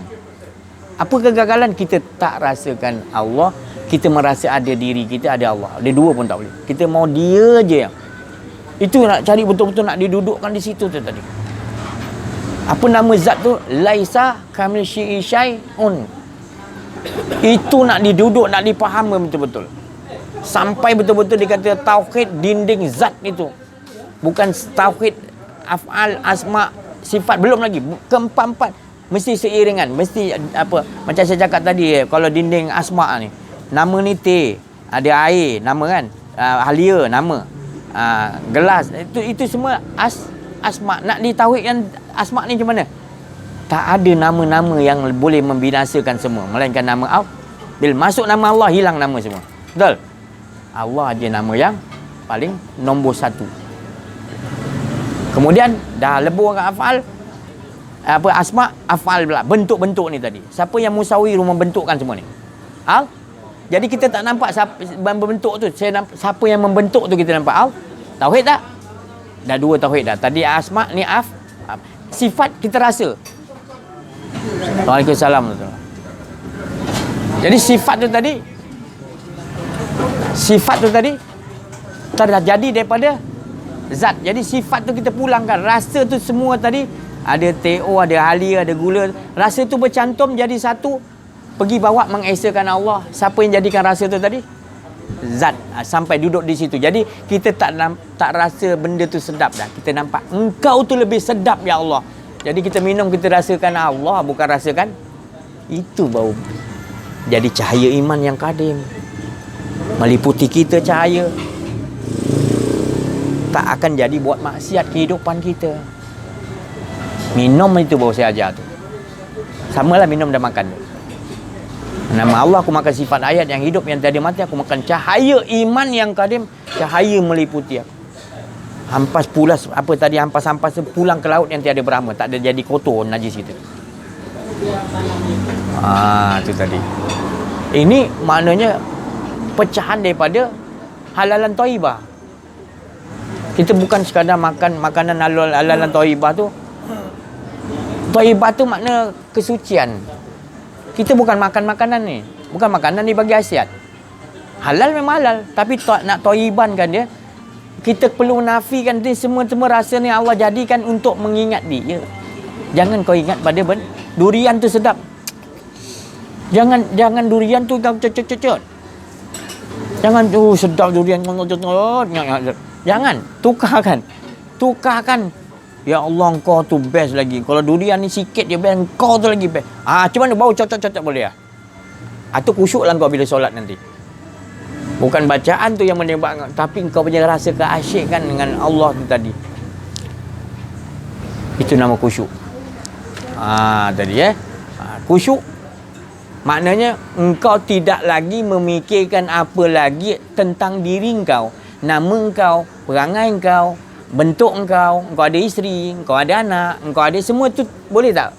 A: Apa kegagalan? Kita tak rasakan Allah. Kita merasa ada diri kita, ada Allah. Ada dua pun tak boleh. Kita mau dia je yang. Itu nak cari betul-betul nak didudukkan di situ tu tadi. Apa nama zat tu? Laisa kamitslihi syai'un. Itu nak diduduk, nak dipahami betul-betul. Sampai betul-betul dikata tauhid dinding zat itu. Bukan tauhid af'al, asma, sifat, belum lagi. Keempat-empat mesti seiringan, mesti apa? Macam saya cakap tadi, kalau dinding asma ni, nama ni T, ada air, nama kan? Halia, nama. Gelas, itu semua asma. Nak ditauhidkan asma ni macam mana? Tak ada nama-nama yang boleh membinasakan semua, melainkan nama Allah. Bila masuk nama Allah, hilang nama semua. Betul? Allah je nama yang paling nombor 1. Kemudian dah lebur kat afal, asma, afal pula, bentuk-bentuk ni tadi. Siapa yang musawir membentukkan semua ni? Jadi kita tak nampak siapa membentuk tu. Siapa yang membentuk tu kita nampak. Tauhid tak? Dah 2 tauhid dah. Tadi asma, ni sifat kita rasa. Waalaikumsalam. Jadi sifat tu tadi terjadi daripada zat. Jadi sifat tu kita pulangkan. Rasa tu semua tadi ada TO, ada halia, ada gula. Rasa tu bercantum jadi satu. Pergi bawa mengesakan Allah. Siapa yang jadikan rasa tu tadi? Zat. Sampai duduk di situ. Jadi kita tak rasa benda tu sedap dah. Kita nampak engkau tu lebih sedap ya Allah. Jadi kita minum, kita rasakan Allah, bukan rasakan. Itu baru jadi cahaya iman yang kadim. Meliputi kita cahaya. Tak akan jadi buat maksiat kehidupan kita. Minum itu baru saya ajar tu. Samalah minum dan makan tu. Nama Allah aku makan sifat ayat yang hidup, yang tiada mati. Aku makan cahaya iman yang kadim. Cahaya meliputi aku. Hampas pulas, apa tadi, hampas-hampas pulang ke laut yang tiada berhama. Tak ada jadi kotor, najis itu. Itu tadi. Ini maknanya pecahan daripada halalan thayyibah. Kita bukan sekadar makan makanan halalan thayyibah tu. Thayyibah tu makna kesucian. Kita bukan makan makanan ni. Bukan makanan ni bagi hasiat. Halal memang halal, tapi nak thayyibankan dia, kita perlu nafikan ni semua rasa ni Allah jadikan untuk mengingat dia. Jangan kau ingat pada durian tu sedap. Jangan durian tu kau cecet-cecet. Jangan sedap durian. Jangan, tukarkan. Ya Allah, engkau tu best lagi. Kalau durian ni sikit je best, engkau tu lagi best. Macam mana bau cocok-cocok boleh lah. Itu kusyuklah engkau bila solat nanti. Bukan bacaan tu yang menembak, tapi engkau punya rasa keasyikan dengan Allah tu tadi. Itu nama kusyuk. Tadi kusyuk maknanya engkau tidak lagi memikirkan apa lagi tentang diri engkau. nama kau, perangai kau, bentuk kau ada isteri, kau ada anak, kau ada semua tu, boleh tak?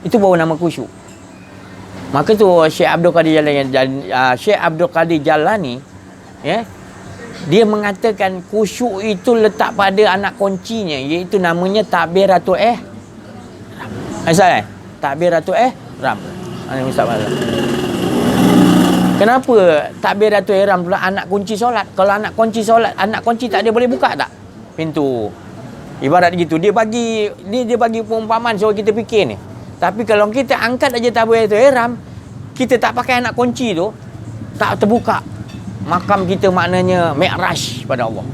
A: Itu baru nama khusyuk. Maka tu Syekh Abdul Qadir Jalani, ya, dia mengatakan khusyuk itu letak pada anak kuncinya, iaitu namanya takbiratul ihram. Takbiratul ihram. Ustaz, kenapa takbiratul ihram pula anak kunci solat? Kalau anak kunci solat, anak kunci tak dia boleh buka tak pintu? Ibarat gitu. Dia bagi perumpamaan suruh kita fikir ni. Tapi kalau kita angkat aja takbiratul ihram, kita tak pakai anak kunci tu, tak terbuka, makam kita maknanya mi'raj pada Allah.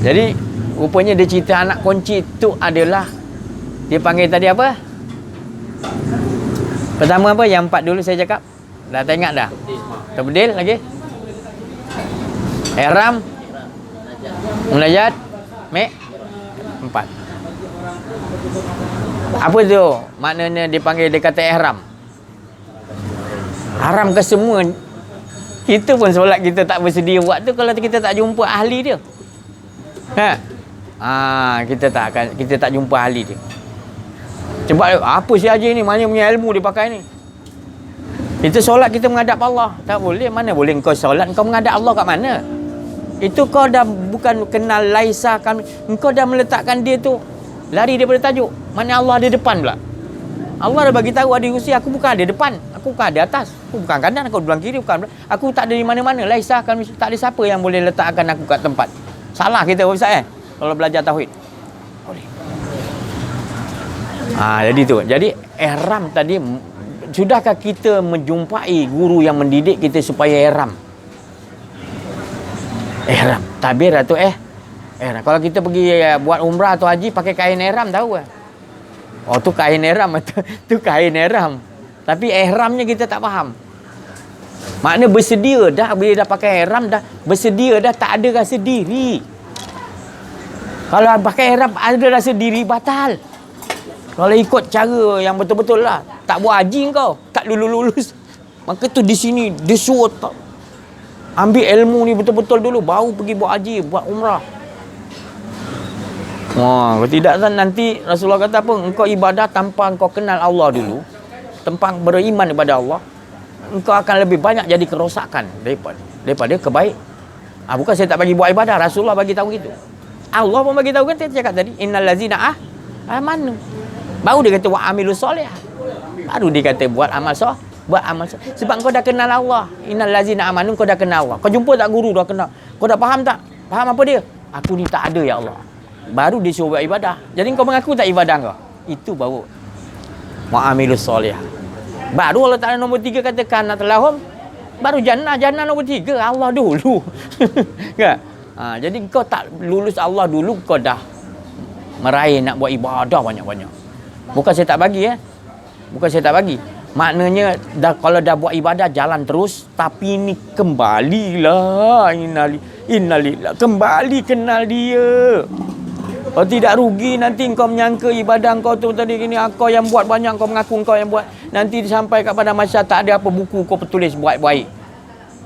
A: Jadi rupanya dia cerita anak kunci tu adalah, dia panggil tadi apa? Pertama apa? Yang 4 dulu saya cakap. Dah tak ingat dah? Tabdil lagi? Ihram, munajat, 4. Apa tu? Maknanya dipanggil, dia kata ihram. Haram ke semua? Kita pun solat kita tak bersedia buat tu kalau kita tak jumpa ahli dia. Kita tak jumpa ahli dia. Cepat, apa si Haji ni? Mana punya ilmu dia pakai ni? Itu solat kita menghadap Allah. Tak boleh. Mana boleh kau solat kau menghadap Allah kat mana? Itu kau dah bukan kenal laisa kami. Engkau dah meletakkan dia tu lari daripada tajuk. Mana Allah ada depan pula. Allah dah bagi tahu ada usia, aku bukan ada depan, aku bukan ada atas, aku bukan kanan, aku belah kiri, bukan. Aku tak ada di mana-mana. Laisa kami, tak ada siapa yang boleh letakkan aku kat tempat. Salah kita Ustaz kalau belajar tauhid. Boleh. Jadi tu. Jadi ihram tadi, sudahkah kita menjumpai guru yang mendidik kita supaya ihram? Ihram, tabir atau ihram. Kalau kita pergi buat umrah atau haji pakai kain ihram, tahu ke? Oh, tu kain ihram, tu kain ihram. Tapi ihramnya kita tak faham. Makna bersedia dah, bila dah pakai ihram dah bersedia dah, tak ada rasa diri. Kalau pakai ihram ada rasa diri, batal. Kalau ikut cara yang betul-betul lah, tak buat haji kau, tak lulus. Maka tu di sini dia suruh ambil ilmu ni betul-betul dulu, baru pergi buat haji, buat umrah. Kalau tidak nanti Rasulullah kata apa? Engkau ibadah tanpa engkau kenal Allah dulu, tanpa beriman kepada Allah, engkau akan lebih banyak jadi kerosakan daripada kebaik. Bukan saya tak bagi buat ibadah, Rasulullah bagi tahu gitu. Allah pun bagi tahu kan, saya cakap tadi, innal ladzina amanu. Baru dia kata wa amilus soleh. Baru dia kata buat amal soleh. Sebab kau dah kenal Allah. Innal ladzina amanu, kau dah kenal Allah. Kau jumpa tak guru dah kenal? Kau dah faham tak? Faham apa dia? Aku ni tak ada ya Allah. Baru dia suruh buat ibadah. Jadi kau mengaku tak ibadah kau? Itu baru mu'amilus soleh. Baru Allah Ta'ala nombor 3 kata kanat lahum. Baru jannah nombor 3. Allah dulu. Kan? Jadi kau tak lulus Allah dulu, kau dah meraih nak buat ibadah banyak-banyak. Bukan saya tak bagi Bukan saya tak bagi. Maknanya kalau dah buat ibadah jalan terus, tapi ni kembalilah innalillah, kembali kenal dia. Kalau tidak rugi nanti kau menyangka ibadah kau tu tadi gini, kau yang buat banyak, kau mengaku kau yang buat, nanti sampai kepada masa tak ada apa buku kau tulis buat baik.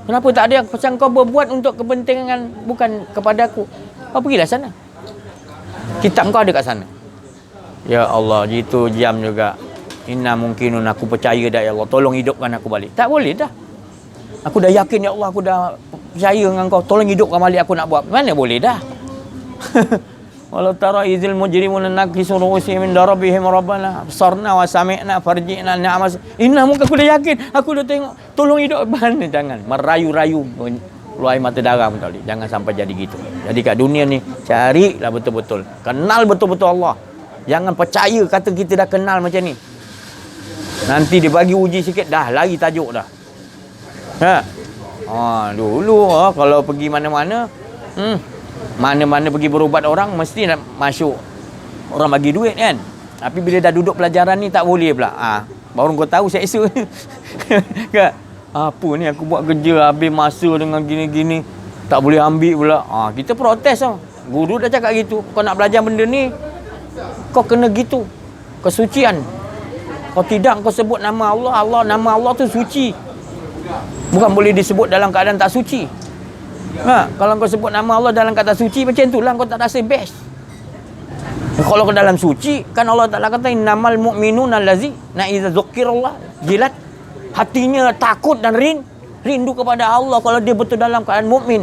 A: Kenapa tak ada? Pasal kau berbuat untuk kepentingan, bukan kepada aku. Kau pergilah sana, kitab kau ada kat sana. Ya Allah, jitu jam juga. Inna mungkinun, aku percaya dah ya Allah, tolong hidupkan aku balik. Tak boleh dah. Aku dah yakin ya Allah, aku dah percaya dengan kau, tolong hidupkan balik, aku nak buat. Mana boleh dah. Walau tara izil mujrimuna nakisu ru'usihim min darabihim rabbana absarna wa sami'na farji'na na'mas. Inna muka, aku dah yakin, aku dah tengok, tolong hidup. Mana, jangan merayu-rayu keluar mata darah pun tak boleh. Jangan sampai jadi gitu. Jadi kat dunia ni carilah betul-betul, kenal betul-betul Allah. Jangan percaya kata kita dah kenal macam ni, nanti dia bagi uji sikit dah lari tajuk dah. Dulu kalau pergi mana-mana, mana-mana pergi berubat orang mesti nak masuk orang bagi duit kan. Tapi bila dah duduk pelajaran ni tak boleh pula. Baru kau tahu seksa. Kan? Apa ni aku buat kerja habis masa dengan gini-gini, tak boleh ambil pula. Kita protes tau. Guru dah cakap gitu. Kau nak belajar benda ni, kau kena gitu. Kesucian. Kalau tidak kau sebut nama Allah, nama Allah tu suci. Bukan boleh disebut dalam keadaan tak suci. Kalau kau sebut nama Allah dalam kata suci, macam itulah kau tak rasa best. Kalau ke dalam suci, kan Allah Ta'ala kata innamal mu'minun allazi idza dzukirallah jilat, hatinya takut dan rindu kepada Allah kalau dia betul dalam keadaan mukmin.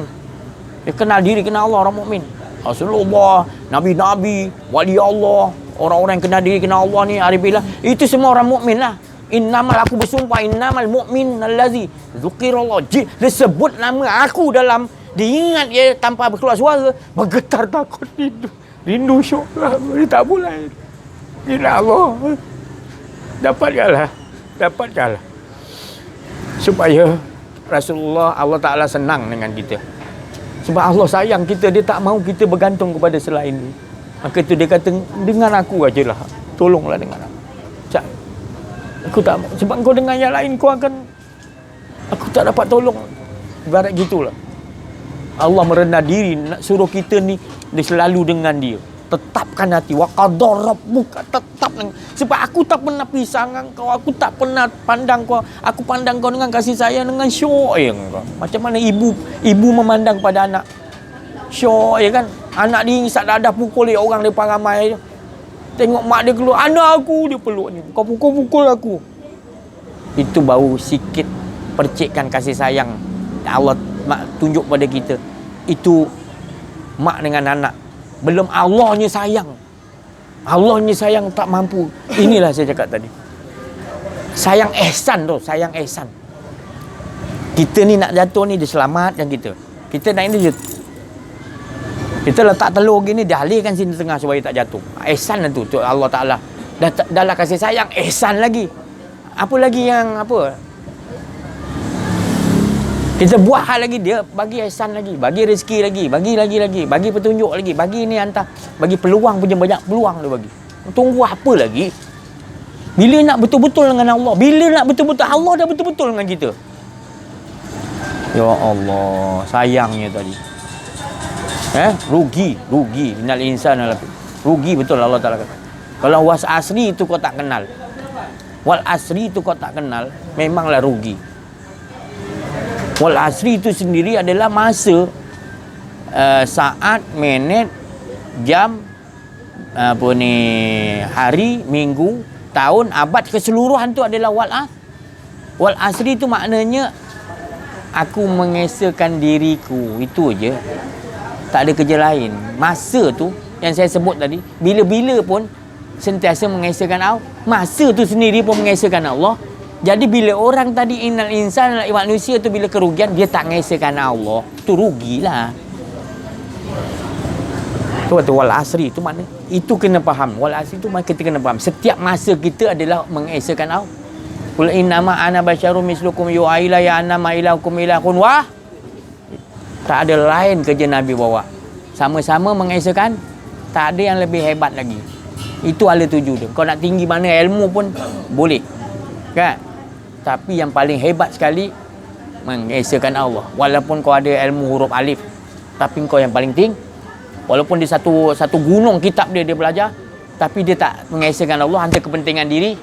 A: Dia kenal diri, kenal Allah, orang mukmin. Rasulullah, nabi-nabi, wali Allah, orang-orang yang kenal diri, kenal Allah ni, arifillah, itu semua orang mukmin lah. Innamal, aku bersumpah, innamal mu'min allazi dzukirallah, dia sebut nama aku dalam, diingat dia tanpa berkeluar suara, bergetar takut rindu syok lah. Dia tak boleh. Ya Allah, dapatkanlah supaya Rasulullah, Allah Ta'ala senang dengan kita. Sebab Allah sayang kita, dia tak mahu kita bergantung kepada selain dia. Maka itu dia kata, dengan aku aja lah, tolonglah dengan aku. Aku tak mahu, sebab kau dengan yang lain kau akan, aku tak dapat tolong. Ibarat gitulah. Allah merendah diri nak suruh kita ni dia selalu dengan dia. Tetapkan hati, wa qadar rabbuka, tetap dengan, sebab aku tak pernah pisah dengan kau, aku tak pernah pandang kau, aku pandang kau dengan kasih sayang, dengan syok ya kau. Macam mana ibu memandang pada anak, syok ya kan. Anak dia isap dadah pukul dia orang depan ramai, tengok mak dia keluar, anak aku, dia peluk ni, kau pukul aku. Itu baru sikit percikkan kasih sayang Allah tunjuk pada kita. Itu mak dengan anak. Belum Allahnya sayang. Allahnya sayang tak mampu. Inilah saya cakap tadi. Sayang ihsan tu, sayang ihsan. Kita ni nak jatuh ni, dia selamatkan kita. Kita nak ini je. Kita letak telur gini, dia alihkan sini tengah supaya tak jatuh. Ihsan tu Allah Ta'ala. Dah lah kasih sayang, ihsan lagi. Apa lagi yang apa? Kita buat hal lagi, dia bagi ihsan lagi, bagi rezeki lagi, bagi lagi, bagi petunjuk lagi, bagi ni hantar, bagi peluang punya banyak peluang dia bagi. Tunggu apa lagi? Bila nak betul-betul dengan Allah, bila nak betul-betul Allah dah betul-betul dengan kita. Ya Allah, sayangnya tadi. Rugi minal insan rugi betul Allah Ta'ala kata. Kalau was asri itu kau tak kenal, wal asri itu kau tak kenal, memanglah rugi. Wal asri itu sendiri adalah masa, saat, minit, jam, hari, minggu, tahun, abad, keseluruhan tu adalah wal asri itu maknanya aku mengesakan diriku, itu aja. Tak ada kerja lain. Masa tu yang saya sebut tadi, bila-bila pun sentiasa mengesakan Allah. Masa tu sendiri pun mengesakan Allah. Jadi bila orang tadi innal insan, manusia tu bila kerugian, dia tak mengesakan Allah, tu rugilah. Tu wal asri tu makna, itu kena faham. Wal asri tu kita kena faham. Setiap masa kita adalah mengesakan Allah. Qul innama ana basyarum mislukum yu'a ilayya annama ilahukum ilahun wah. Tak ada lain kerja Nabi bawa. Sama-sama mengesakan, tak ada yang lebih hebat lagi. Itu ala tuju dia. Kau nak tinggi mana ilmu pun boleh. Kan? Tapi yang paling hebat sekali mengesakan Allah. Walaupun kau ada ilmu huruf alif, tapi kau yang paling tinggi. Walaupun di satu gunung kitab dia belajar, tapi dia tak mengesakan Allah, hanya kepentingan diri.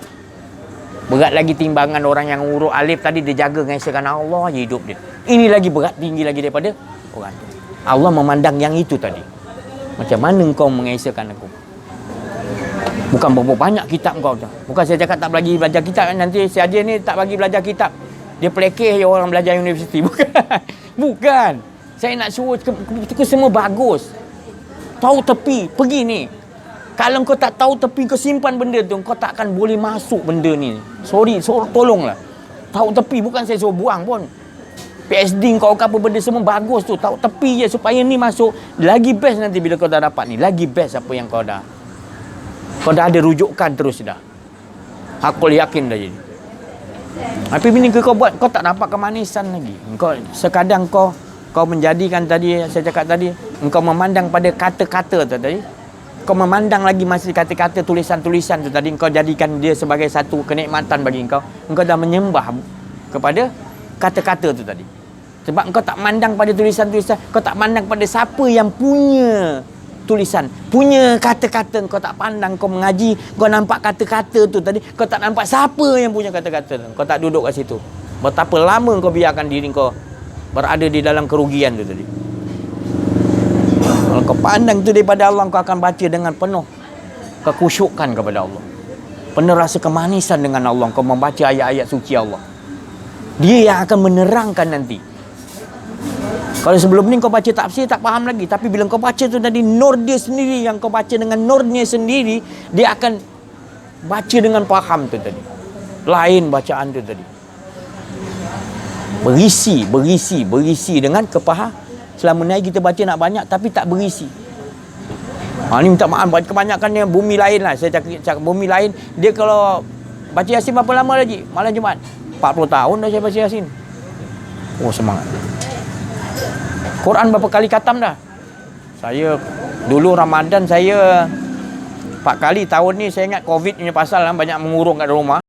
A: Berat lagi timbangan orang yang huruf alif tadi, dia jaga mengesakan Allah je hidup dia. Ini lagi berat, tinggi lagi daripada orang tu. Allah memandang yang itu tadi. Macam mana kau mengesakan aku? Bukan berapa banyak kitab kau tu. Bukan saya cakap tak belajar kitab, nanti si Adil ni tak bagi belajar kitab, dia pelekeh je orang belajar universiti. Bukan. Saya nak suruh ke semua bagus. Tahu tepi, pergi ni. Kalau kau tak tahu tepi, kau simpan benda tu, kau tak akan boleh masuk benda ni. Sorry, tolonglah. Tahu tepi, bukan saya suruh buang pun. PhD kau apa benda semua bagus tu, tahu tepi je supaya ni masuk. Lagi best nanti bila kau dah dapat ni, lagi best apa yang kau dah. Kau dah ada rujukan terus dah. Aku yakin dah jadi. Tapi bila kau buat, kau tak dapat kemanisan lagi. Kau sekadang kau menjadikan tadi, saya cakap tadi, engkau memandang pada kata-kata tu tadi. Kau memandang lagi masih kata-kata, tulisan-tulisan tu tadi, engkau jadikan dia sebagai satu kenikmatan bagi engkau. Engkau dah menyembah kepada kata-kata tu tadi. Sebab engkau tak mandang pada tulisan-tulisan, kau tak mandang pada siapa yang punya tulisan. Punya kata-kata kau tak pandang, kau mengaji, kau nampak kata-kata tu tadi, kau tak nampak siapa yang punya kata-kata tu. Kau tak duduk kat situ. Betapa lama kau biarkan diri kau berada di dalam kerugian tu tadi. Kalau kau pandang tu daripada Allah, kau akan baca dengan penuh kekhusyukan kepada Allah. Penuh rasa kemanisan dengan Allah. Kau membaca ayat-ayat suci Allah. Dia yang akan menerangkan nanti. Kalau sebelum ni kau baca tafsir tak faham lagi, tapi bila kau baca tu tadi, nur dia sendiri yang kau baca dengan nurnya sendiri, dia akan baca dengan faham tu tadi. Lain bacaan tu tadi. Berisi dengan kepaham. Selama ni kita baca nak banyak tapi tak berisi. Ni minta maaf, kebanyakannya bumi lain lah. Saya cakap bumi lain, dia kalau baca Yasin berapa lama lagi? Malam Jumaat 40 tahun dah saya baca Yasin. Oh, semangat. Quran berapa kali khatam dah? Saya dulu Ramadan saya 4 kali. Tahun ni saya ingat Covid punya pasal banyak mengurung kat rumah.